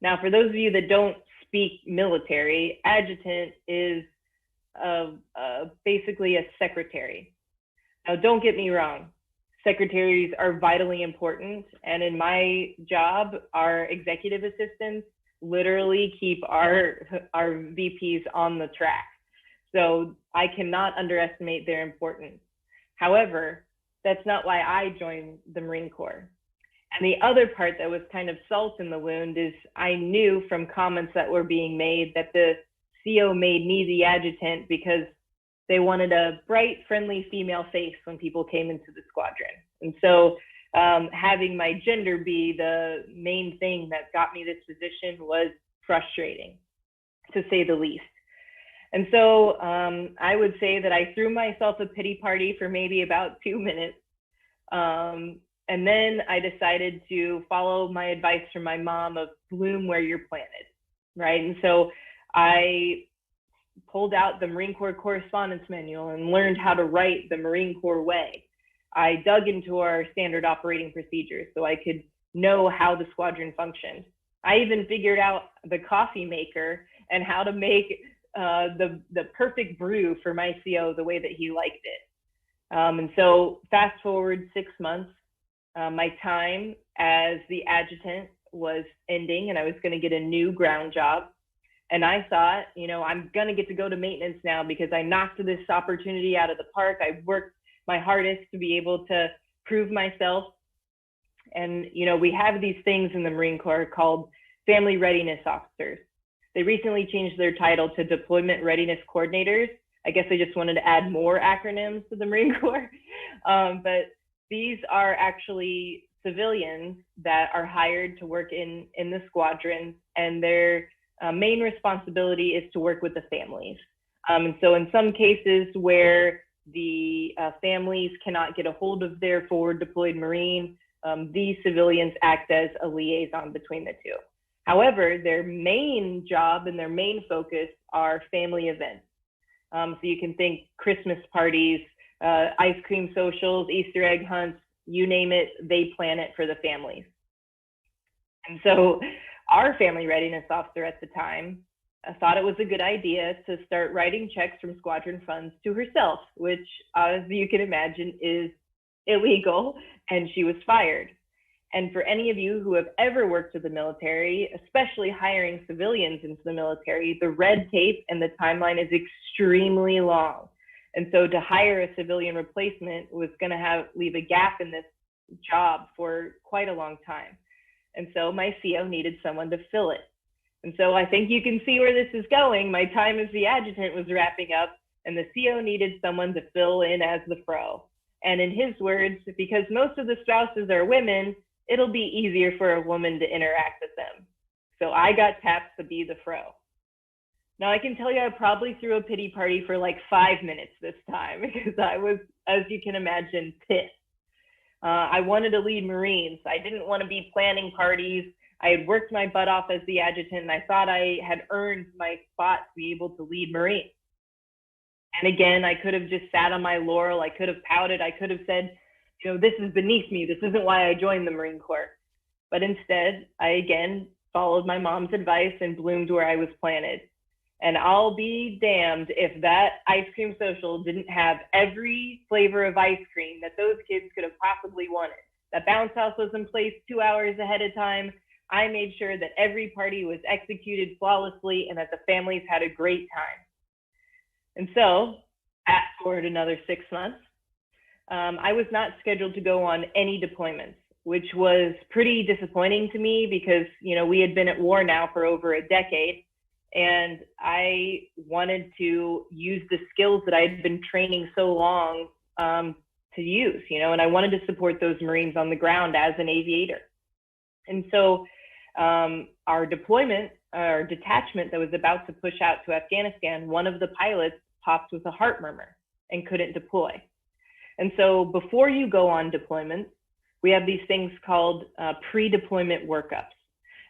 J: Now, for those of you that don't speak military, adjutant is basically a secretary. Now, don't get me wrong. Secretaries are vitally important. And in my job, our executive assistants literally keep our VPs on the track. So I cannot underestimate their importance. However, that's not why I joined the Marine Corps. And the other part that was kind of salt in the wound is I knew from comments that were being made that the CO made me the adjutant because they wanted a bright, friendly female face when people came into the squadron. And so having my gender be the main thing that got me this position was frustrating, to say the least. And so I would say that I threw myself a pity party for maybe about 2 minutes. And then I decided to follow my advice from my mom of bloom where you're planted, right? And so I pulled out the Marine Corps Correspondence Manual and learned how to write the Marine Corps way. I dug into our standard operating procedures so I could know how the squadron functioned. I even figured out the coffee maker and how to make the perfect brew for my CO the way that he liked it. And so fast forward 6 months, my time as the adjutant was ending and I was going to get a new ground job. And I thought, you know, I'm going to get to go to maintenance now because I knocked this opportunity out of the park. I worked my hardest to be able to prove myself. And, you know, we have these things in the Marine Corps called family readiness officers. They recently changed their title to deployment readiness coordinators. I guess they just wanted to add more acronyms to the Marine Corps. But these are actually civilians that are hired to work in the squadron, and their main responsibility is to work with the families. And so in some cases where the families cannot get a hold of their forward deployed Marine, these civilians act as a liaison between the two. However, their main job and their main focus are family events. So you can think Christmas parties, ice cream socials, Easter egg hunts, you name it, they plan it for the families. And so our family readiness officer at the time thought it was a good idea to start writing checks from squadron funds to herself, which, as you can imagine, is illegal, and she was fired. And for any of you who have ever worked with the military, especially hiring civilians into the military, the red tape and the timeline is extremely long. And so to hire a civilian replacement was going to leave a gap in this job for quite a long time. And so my CO needed someone to fill it. And so I think you can see where this is going. My time as the adjutant was wrapping up, and the CO needed someone to fill in as the fro. And in his words, because most of the spouses are women, it'll be easier for a woman to interact with them. So I got tapped to be the fro. Now I can tell you I probably threw a pity party for like 5 minutes this time because I was, as you can imagine, pissed. I wanted to lead Marines. I didn't want to be planning parties. I had worked my butt off as the adjutant, and I thought I had earned my spot to be able to lead Marines. And again, I could have just sat on my laurel. I could have pouted. I could have said, you know, this is beneath me. This isn't why I joined the Marine Corps. But instead, I again followed my mom's advice and bloomed where I was planted. And I'll be damned if that ice cream social didn't have every flavor of ice cream that those kids could have possibly wanted. That bounce house was in place 2 hours ahead of time. I made sure that every party was executed flawlessly and that the families had a great time. And so, fast forward another 6 months, I was not scheduled to go on any deployments, which was pretty disappointing to me because, you know, we had been at war now for over a decade. And I wanted to use the skills that I had been training so long to use, and I wanted to support those Marines on the ground as an aviator. And so our deployment, our detachment that was about to push out to Afghanistan, one of the pilots popped with a heart murmur and couldn't deploy. And so before you go on deployment, we have these things called pre-deployment workups.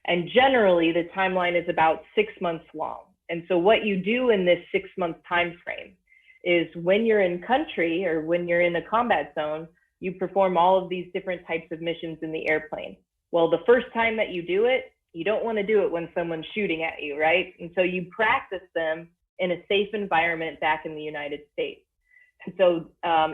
J: And generally, the timeline is about 6 months long. And so what you do in this 6-month time frame is when you're in country or when you're in a combat zone, you perform all of these different types of missions in the airplane. Well, the first time that you do it, you don't want to do it when someone's shooting at you, right? And so you practice them in a safe environment back in the United States. And so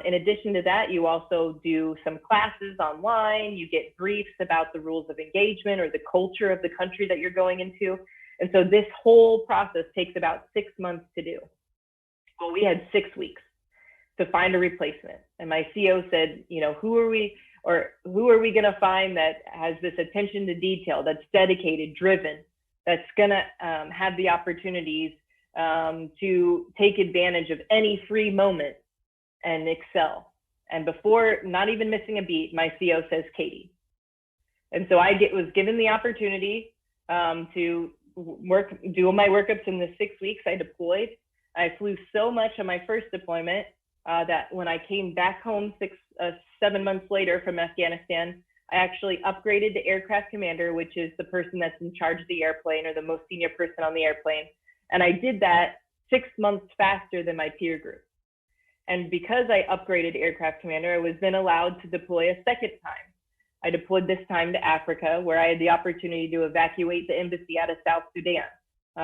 J: in addition to that, you also do some classes online, you get briefs about the rules of engagement or the culture of the country that you're going into. And so this whole process takes about 6 months to do. Well, we had 6 weeks to find a replacement. And my CO said, who are we going to find that has this attention to detail, that's dedicated, driven, that's going to have the opportunities to take advantage of any free moment and excel. And before not even missing a beat, my CO says, Katie. And so I was given the opportunity to do my workups in the 6 weeks I deployed. I flew so much on my first deployment that when I came back home 7 months later from Afghanistan, I actually upgraded to aircraft commander, which is the person that's in charge of the airplane or the most senior person on the airplane. And I did that 6 months faster than my peer group. And because I upgraded to aircraft commander, I was then allowed to deploy a second time. I deployed this time to Africa, where I had the opportunity to evacuate the embassy out of South Sudan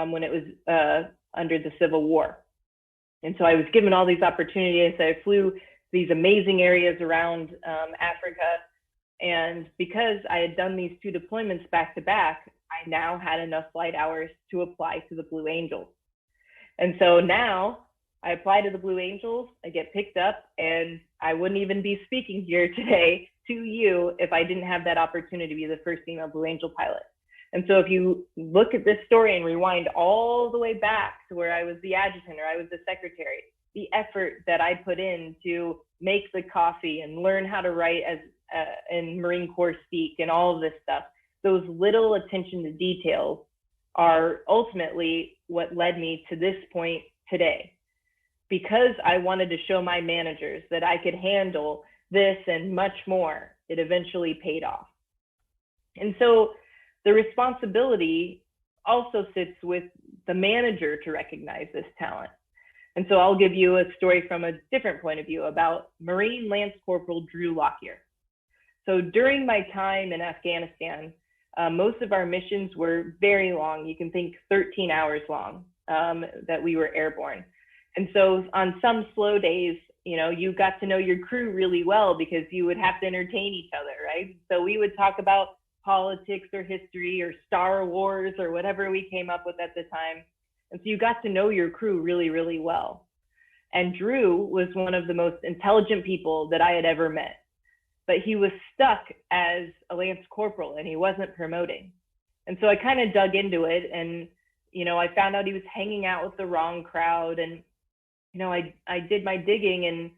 J: when it was under the Civil War. And so I was given all these opportunities. I flew these amazing areas around Africa. And because I had done these 2 deployments back to back, I now had enough flight hours to apply to the Blue Angels. And so now I apply to the Blue Angels, I get picked up, and I wouldn't even be speaking here today to you if I didn't have that opportunity to be the first female Blue Angel pilot. And so if you look at this story and rewind all the way back to where I was the adjutant or I was the secretary, the effort that I put in to make the coffee and learn how to write as in Marine Corps speak and all of this stuff, those little attention to details are ultimately what led me to this point today. Because I wanted to show my managers that I could handle this and much more, it eventually paid off. And so the responsibility also sits with the manager to recognize this talent. And so I'll give you a story from a different point of view about Marine Lance Corporal Drew Lockyer. So during my time in Afghanistan, most of our missions were very long. You can think 13 hours long that we were airborne. And so on some slow days, you got to know your crew really well because you would have to entertain each other, right? So we would talk about politics or history or Star Wars or whatever we came up with at the time. And so you got to know your crew really, really well. And Drew was one of the most intelligent people that I had ever met. But he was stuck as a Lance Corporal and he wasn't promoting. And so I kind of dug into it and, I found out he was hanging out with the wrong crowd. And, I did my digging and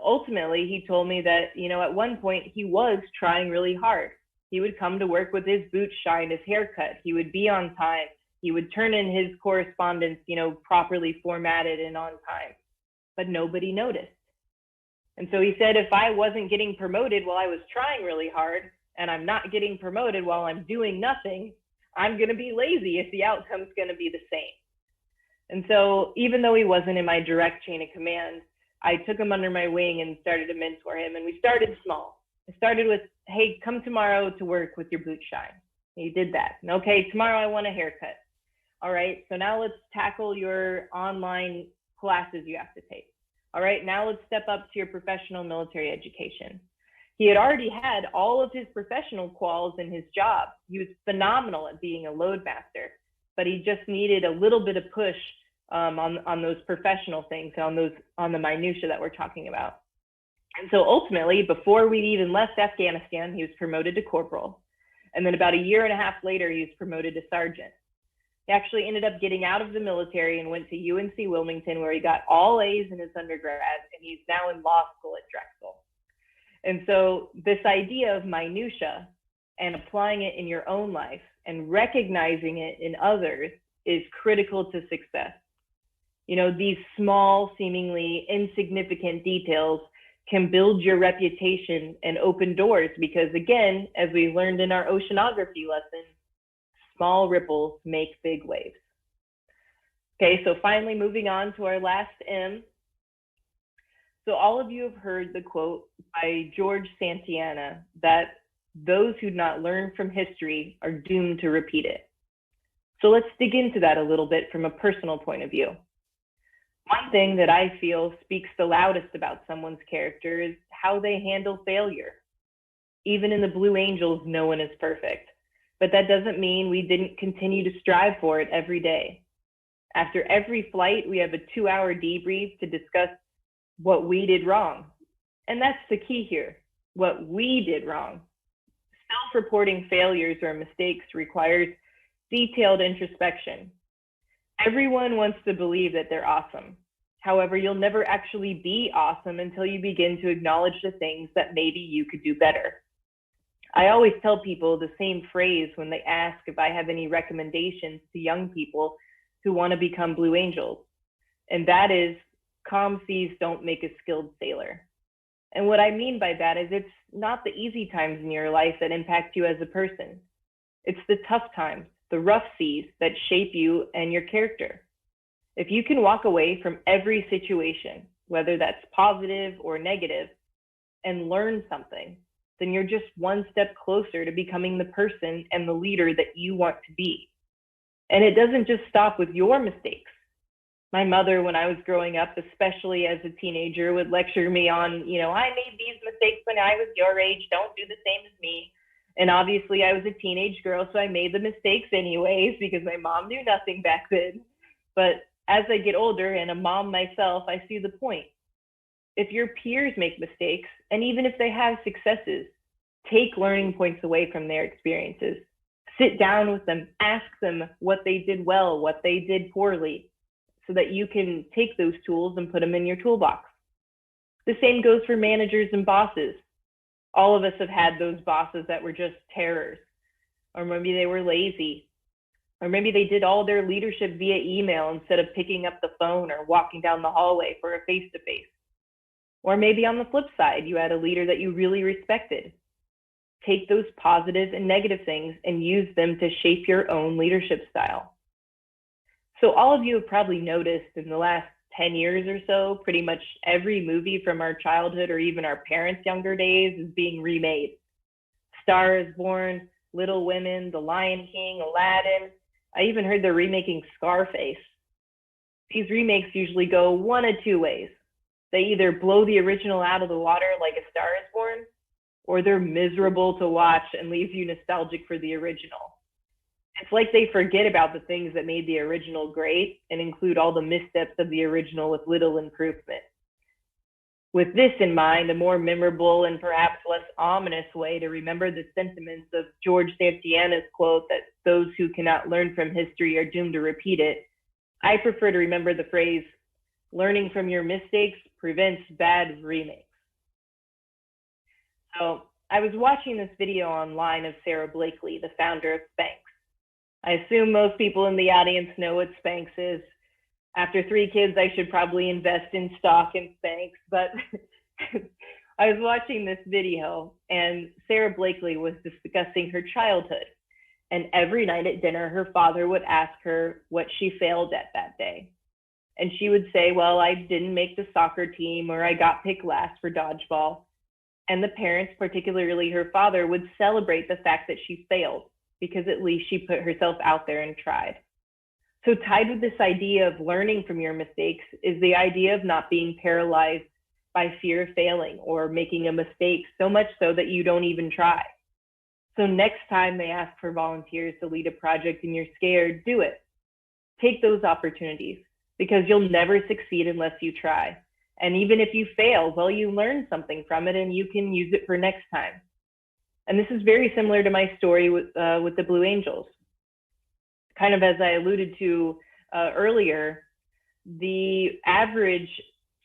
J: ultimately he told me that, at one point he was trying really hard. He would come to work with his boots shined, his haircut. He would be on time. He would turn in his correspondence, properly formatted and on time, but nobody noticed. And so he said, if I wasn't getting promoted while I was trying really hard and I'm not getting promoted while I'm doing nothing, I'm going to be lazy if the outcome's going to be the same. And so even though he wasn't in my direct chain of command, I took him under my wing and started to mentor him. And we started small. I started with, hey, come tomorrow to work with your boot shine. He did that. And okay, tomorrow I want a haircut. All right, so now let's tackle your online classes you have to take. All right, now let's step up to your professional military education. He had already had all of his professional quals in his job. He was phenomenal at being a load master, but he just needed a little bit of push on those professional things, on the minutia that we're talking about. And so ultimately, before we even left Afghanistan, he was promoted to corporal. And then about a year and a half later, he was promoted to sergeant. He actually ended up getting out of the military and went to UNC Wilmington, where he got all A's in his undergrad, and he's now in law school at Drexel. And so this idea of minutia and applying it in your own life and recognizing it in others is critical to success. You know, these small, seemingly insignificant details can build your reputation and open doors because, again, as we learned in our oceanography lesson, small ripples make big waves. Okay, so finally moving on to our last M. So all of you have heard the quote by George Santayana that those who do not learn from history are doomed to repeat it. So let's dig into that a little bit from a personal point of view. One thing that I feel speaks the loudest about someone's character is how they handle failure. Even in the Blue Angels, no one is perfect. But that doesn't mean we didn't continue to strive for it every day. After every flight, we have a 2-hour debrief to discuss what we did wrong. And that's the key here, what we did wrong. Self-reporting failures or mistakes requires detailed introspection. Everyone wants to believe that they're awesome. However, you'll never actually be awesome until you begin to acknowledge the things that maybe you could do better. I always tell people the same phrase when they ask if I have any recommendations to young people who want to become Blue Angels. And that is, calm seas don't make a skilled sailor. And what I mean by that is it's not the easy times in your life that impact you as a person. It's the tough times, the rough seas that shape you and your character. If you can walk away from every situation, whether that's positive or negative, and learn something, then you're just one step closer to becoming the person and the leader that you want to be. And it doesn't just stop with your mistakes. My mother, when I was growing up, especially as a teenager, would lecture me on, I made these mistakes when I was your age, don't do the same as me. And obviously I was a teenage girl, so I made the mistakes anyways because my mom knew nothing back then. But as I get older and a mom myself, I see the point. If your peers make mistakes, and even if they have successes, take learning points away from their experiences. Sit down with them, ask them what they did well, what they did poorly, so that you can take those tools and put them in your toolbox. The same goes for managers and bosses. All of us have had those bosses that were just terrors, or maybe they were lazy, or maybe they did all their leadership via email instead of picking up the phone or walking down the hallway for a face-to-face. Or maybe on the flip side, you had a leader that you really respected. Take those positive and negative things and use them to shape your own leadership style. So all of you have probably noticed in the last 10 years or so, pretty much every movie from our childhood or even our parents' younger days is being remade. Star is Born, Little Women, The Lion King, Aladdin. I even heard they're remaking Scarface. These remakes usually go one of two ways. They either blow the original out of the water like A Star is Born, or they're miserable to watch and leave you nostalgic for the original. It's like they forget about the things that made the original great and include all the missteps of the original with little improvement. With this in mind, a more memorable and perhaps less ominous way to remember the sentiments of George Santayana's quote that those who cannot learn from history are doomed to repeat it, I prefer to remember the phrase, learning from your mistakes prevents bad remakes. So I was watching this video online of Sarah Blakely, the founder of Spanx. I assume most people in the audience know what Spanx is. After 3 kids, I should probably invest in stock in Spanx, but I was watching this video and Sarah Blakely was discussing her childhood. And every night at dinner, her father would ask her what she failed at that day. And she would say, well, I didn't make the soccer team, or I got picked last for dodgeball. And the parents, particularly her father, would celebrate the fact that she failed because at least she put herself out there and tried. So tied with this idea of learning from your mistakes is the idea of not being paralyzed by fear of failing or making a mistake, so much so that you don't even try. So next time they ask for volunteers to lead a project and you're scared, do it. Take those opportunities because you'll never succeed unless you try. And even if you fail, well, you learn something from it and you can use it for next time. And this is very similar to my story with the Blue Angels. kind of as I alluded to earlier, the average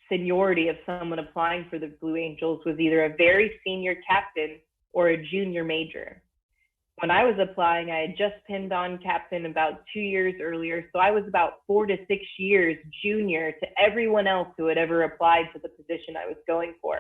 J: seniority of someone applying for the Blue Angels was either a very senior captain or a junior major. When I was applying, I had just pinned on captain about 2 years earlier, so I was about 4 to 6 years junior to everyone else who had ever applied to the position I was going for.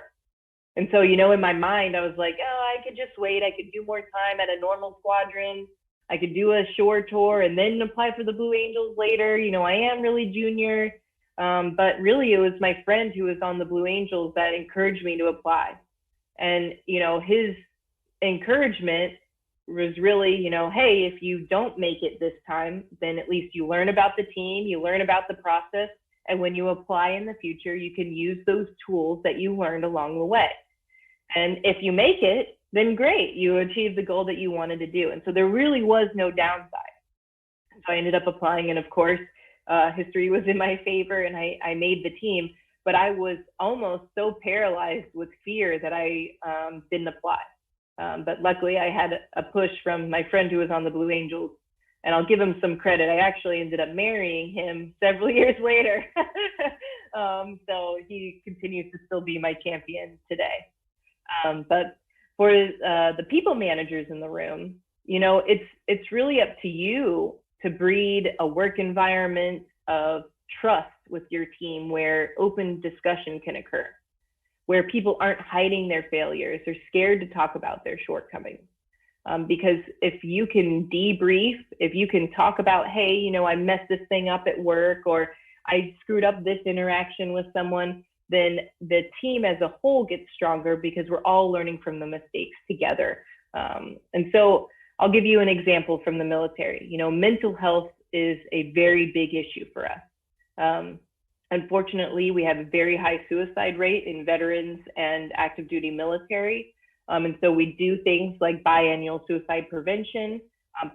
J: And so, you know, in my mind, I was like, oh, I could just wait. I could do more time at a normal squadron. I could do a shore tour and then apply for the Blue Angels later. You know, I am really junior. But really, it was my friend who was on the Blue Angels that encouraged me to apply. And, you know, his encouragement was really, you know, hey, if you don't make it this time, then at least you learn about the team, you learn about the process, and when you apply in the future, you can use those tools that you learned along the way. And if you make it, then great, you achieved the goal that you wanted to do. And so there really was no downside. So I ended up applying, and of course, history was in my favor, and I made the team, but I was almost so paralyzed with fear that I didn't apply. But luckily I had a push from my friend who was on the Blue Angels, and I'll give him some credit. I actually ended up marrying him several years later. So he continues to still be my champion today. But for the people managers in the room, you know, it's really up to you to breed a work environment of trust with your team where open discussion can occur, where people aren't hiding their failures or scared to talk about their shortcomings. Because if you can debrief, if you can talk about, hey, you know, I messed this thing up at work, or I screwed up this interaction with someone, then the team as a whole gets stronger because we're all learning from the mistakes together. And so I'll give you an example from the military. You know, mental health is a very big issue for us. Unfortunately, we have a very high suicide rate in veterans and active duty military. And so we do things like biannual suicide prevention.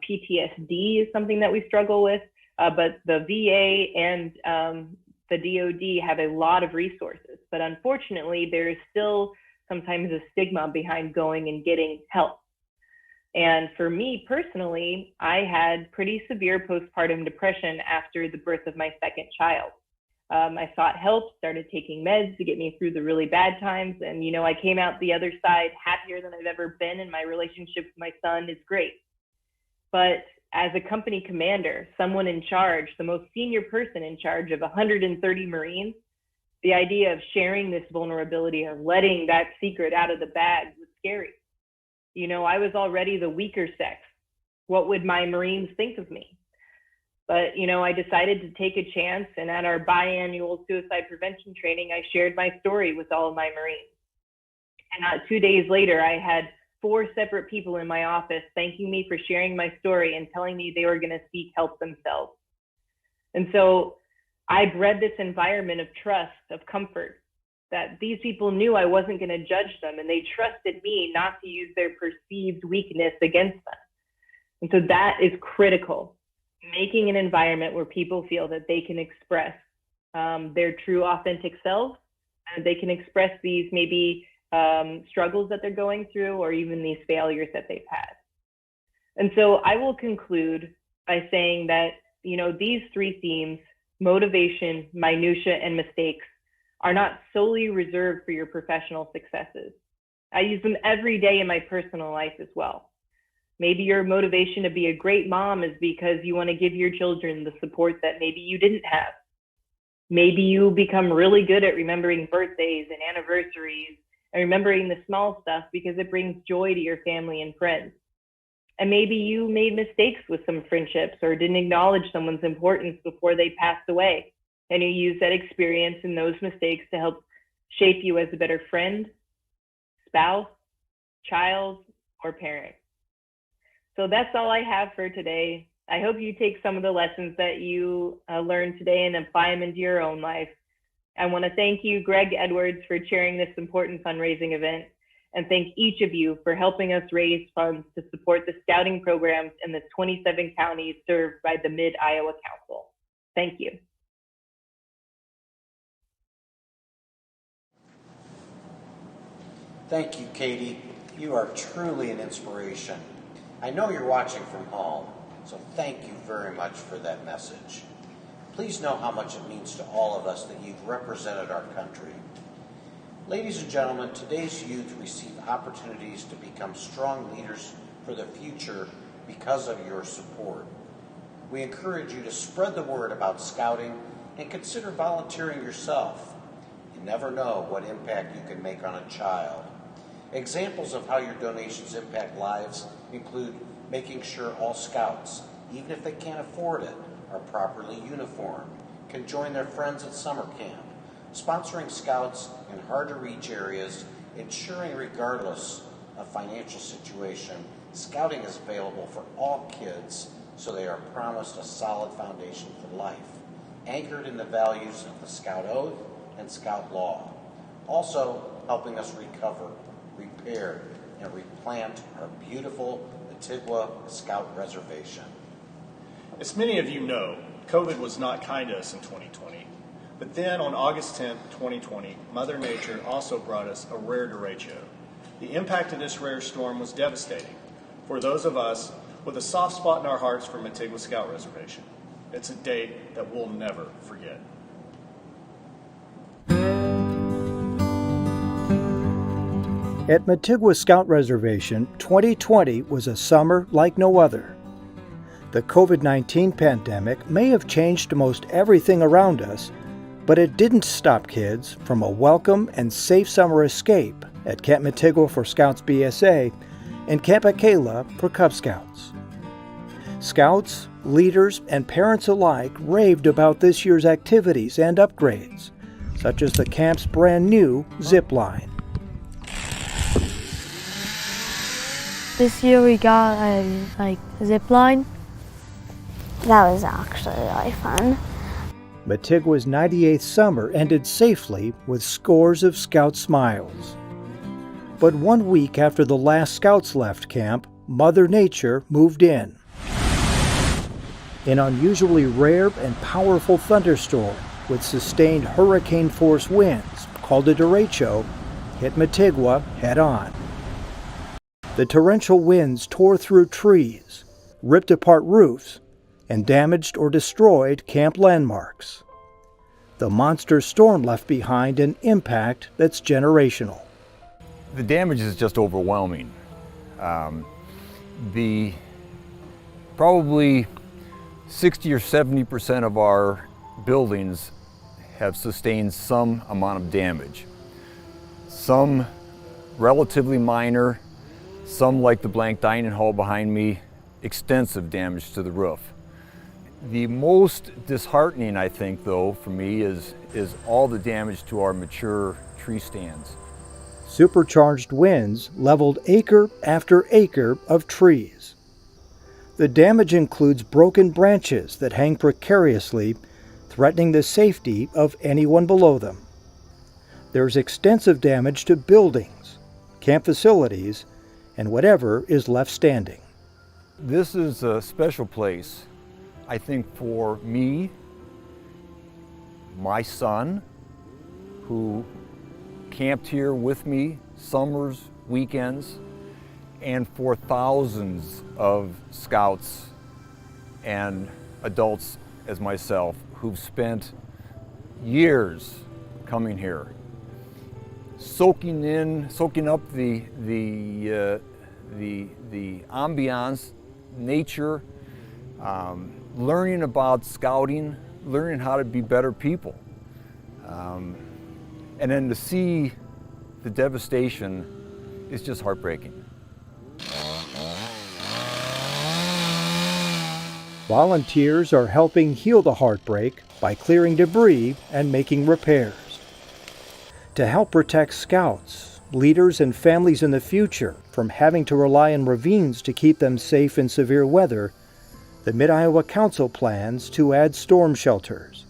J: PTSD is something that we struggle with, but the VA and the DoD have a lot of resources. But unfortunately, there is still sometimes a stigma behind going and getting help. And for me personally, I had pretty severe postpartum depression after the birth of my second child. I sought help, started taking meds to get me through the really bad times. And, you know, I came out the other side happier than I've ever been, and my relationship with my son is great. But as a company commander, someone in charge, the most senior person in charge of 130 Marines, the idea of sharing this vulnerability or letting that secret out of the bag was scary. You know, I was already the weaker sex. What would my Marines think of me? But, you know, I decided to take a chance, and at our biannual suicide prevention training, I shared my story with all of my Marines. And not 2 days later, I had 4 separate people in my office thanking me for sharing my story and telling me they were going to seek help themselves. And so I bred this environment of trust, of comfort, that these people knew I wasn't going to judge them, and they trusted me not to use their perceived weakness against them. And so that is critical. Making an environment where people feel that they can express their true authentic self, and they can express these maybe struggles that they're going through, or even these failures that they've had. And so I will conclude by saying that, you know, these 3 themes, motivation, minutia, and mistakes, are not solely reserved for your professional successes. I use them every day in my personal life as well. Maybe your motivation to be a great mom is because you want to give your children the support that maybe you didn't have. Maybe you become really good at remembering birthdays and anniversaries and remembering the small stuff because it brings joy to your family and friends. And maybe you made mistakes with some friendships or didn't acknowledge someone's importance before they passed away. And you use that experience and those mistakes to help shape you as a better friend, spouse, child, or parent. So that's all I have for today. I hope you take some of the lessons that you learned today and apply them into your own life. I want to thank you, Greg Edwards, for chairing this important fundraising event, and thank each of you for helping us raise funds to support the scouting programs in the 27 counties served by the Mid-Iowa Council. Thank you.
A: Thank you, Katie. You are truly an inspiration. I know you're watching from home. So thank you very much for that message. Please know how much it means to all of us that you've represented our country. Ladies and gentlemen, today's youth receive opportunities to become strong leaders for the future because of your support. We encourage you to spread the word about scouting and consider volunteering yourself. You never know what impact you can make on a child. Examples of how your donations impact lives include making sure all scouts, even if they can't afford it, are properly uniformed, can join their friends at summer camp, sponsoring scouts in hard-to-reach areas, ensuring regardless of financial situation, scouting is available for all kids so they are promised a solid foundation for life, anchored in the values of the Scout Oath and Scout Law. Also helping us recover, repair, and replant our beautiful Antigua Scout Reservation.
B: As many of you know, COVID was not kind to us in 2020. But then on August 10th, 2020, Mother Nature also brought us a rare derecho. The impact of this rare storm was devastating for those of us with a soft spot in our hearts for Antigua Scout Reservation. It's a date that we'll never forget.
K: At Antigua Scout Reservation, 2020 was a summer like no other. The COVID-19 pandemic may have changed most everything around us, but it didn't stop kids from a welcome and safe summer escape at Camp Antigua for Scouts BSA and Camp Akela for Cub Scouts. Scouts, leaders, and parents alike raved about this year's activities and upgrades, such as the camp's brand new zip line.
L: This year we got a zip line.
C: That was actually really fun.
K: Antigua's 98th summer ended safely with scores of Scout smiles. But 1 week after the last Scouts left camp, Mother Nature moved in. An unusually rare and powerful thunderstorm with sustained hurricane-force winds, called a derecho, hit Antigua head-on. The torrential winds tore through trees, ripped apart roofs, and damaged or destroyed camp landmarks. The monster storm left behind an impact that's generational.
M: The damage is just overwhelming. Probably 60 or 70% of our buildings have sustained some amount of damage. Some relatively minor, some like the blank dining hall behind me, extensive damage to the roof. The most disheartening, I think, though, for me is all the damage to our mature tree stands.
K: Supercharged winds leveled acre after acre of trees. The damage includes broken branches that hang precariously, threatening the safety of anyone below them. There's extensive damage to buildings, camp facilities, and whatever is left standing.
M: This is a special place, I think, for me, my son, who camped here with me summers, weekends, and for thousands of scouts and adults as myself who've spent years coming here, soaking up the ambiance, nature, learning about scouting, learning how to be better people. And then to see the devastation is just heartbreaking.
K: Volunteers are helping heal the heartbreak by clearing debris and making repairs. To help protect scouts, leaders, and families in the future from having to rely on ravines to keep them safe in severe weather, the Mid-Iowa Council plans to add storm shelters.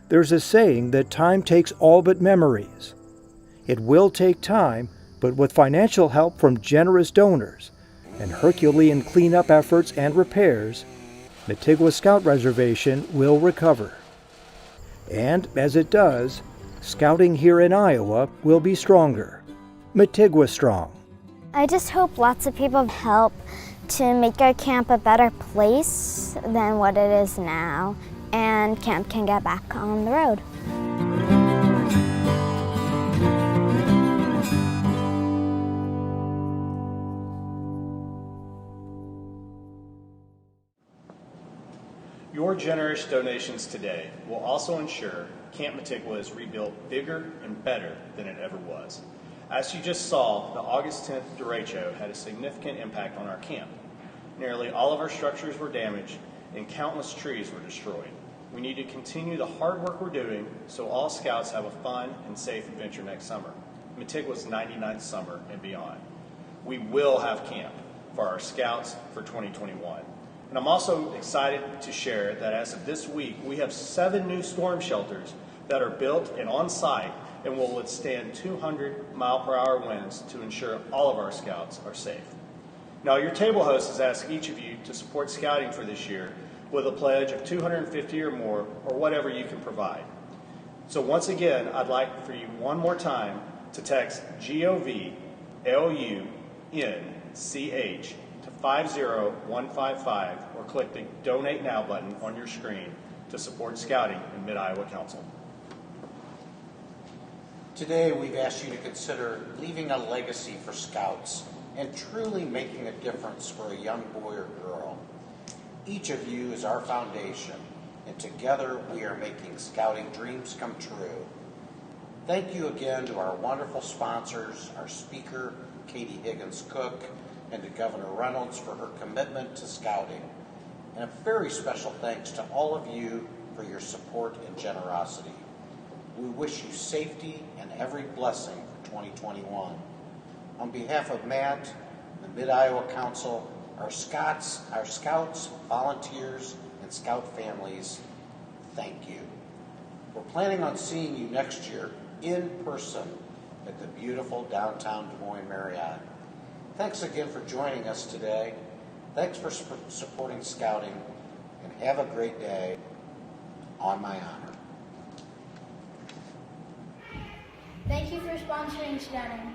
K: There's a saying that time takes all but memories. It will take time, but with financial help from generous donors and Herculean cleanup efforts and repairs, Antigua Scout Reservation will recover. And as it does, scouting here in Iowa will be stronger. Antigua strong.
C: I just hope lots of people help to make our camp a better place than what it is now, and camp can get back on the road.
B: Your generous donations today will also ensure Camp Metigla is rebuilt bigger and better than it ever was. As you just saw, the August 10th derecho had a significant impact on our camp. Nearly all of our structures were damaged and countless trees were destroyed. We need to continue the hard work we're doing so all scouts have a fun and safe adventure next summer, Metigla's 99th summer and beyond. We will have camp for our scouts for 2021. And I'm also excited to share that as of this week, we have 7 new storm shelters that are built and on site and will withstand 200-mile-per-hour winds to ensure all of our scouts are safe. Now, your table host has asked each of you to support scouting for this year with a pledge of $250 or more, or whatever you can provide. So once again, I'd like for you one more time to text GOVLUNCH to 50155 or click the Donate Now button on your screen to support scouting in Mid-Iowa Council.
A: Today, we've asked you to consider leaving a legacy for Scouts and truly making a difference for a young boy or girl. Each of you is our foundation, and together we are making Scouting dreams come true. Thank you again to our wonderful sponsors, our speaker, Katie Higgins-Cook, and to Governor Reynolds for her commitment to Scouting. And a very special thanks to all of you for your support and generosity. We wish you safety and every blessing for 2021. On behalf of Matt, the Mid-Iowa Council, our scouts, volunteers, and Scout families, thank you. We're planning on seeing you next year in person at the beautiful downtown Des Moines Marriott. Thanks again for joining us today. Thanks for supporting Scouting, and have a great day on my honor.
C: Thank you for sponsoring Scouting.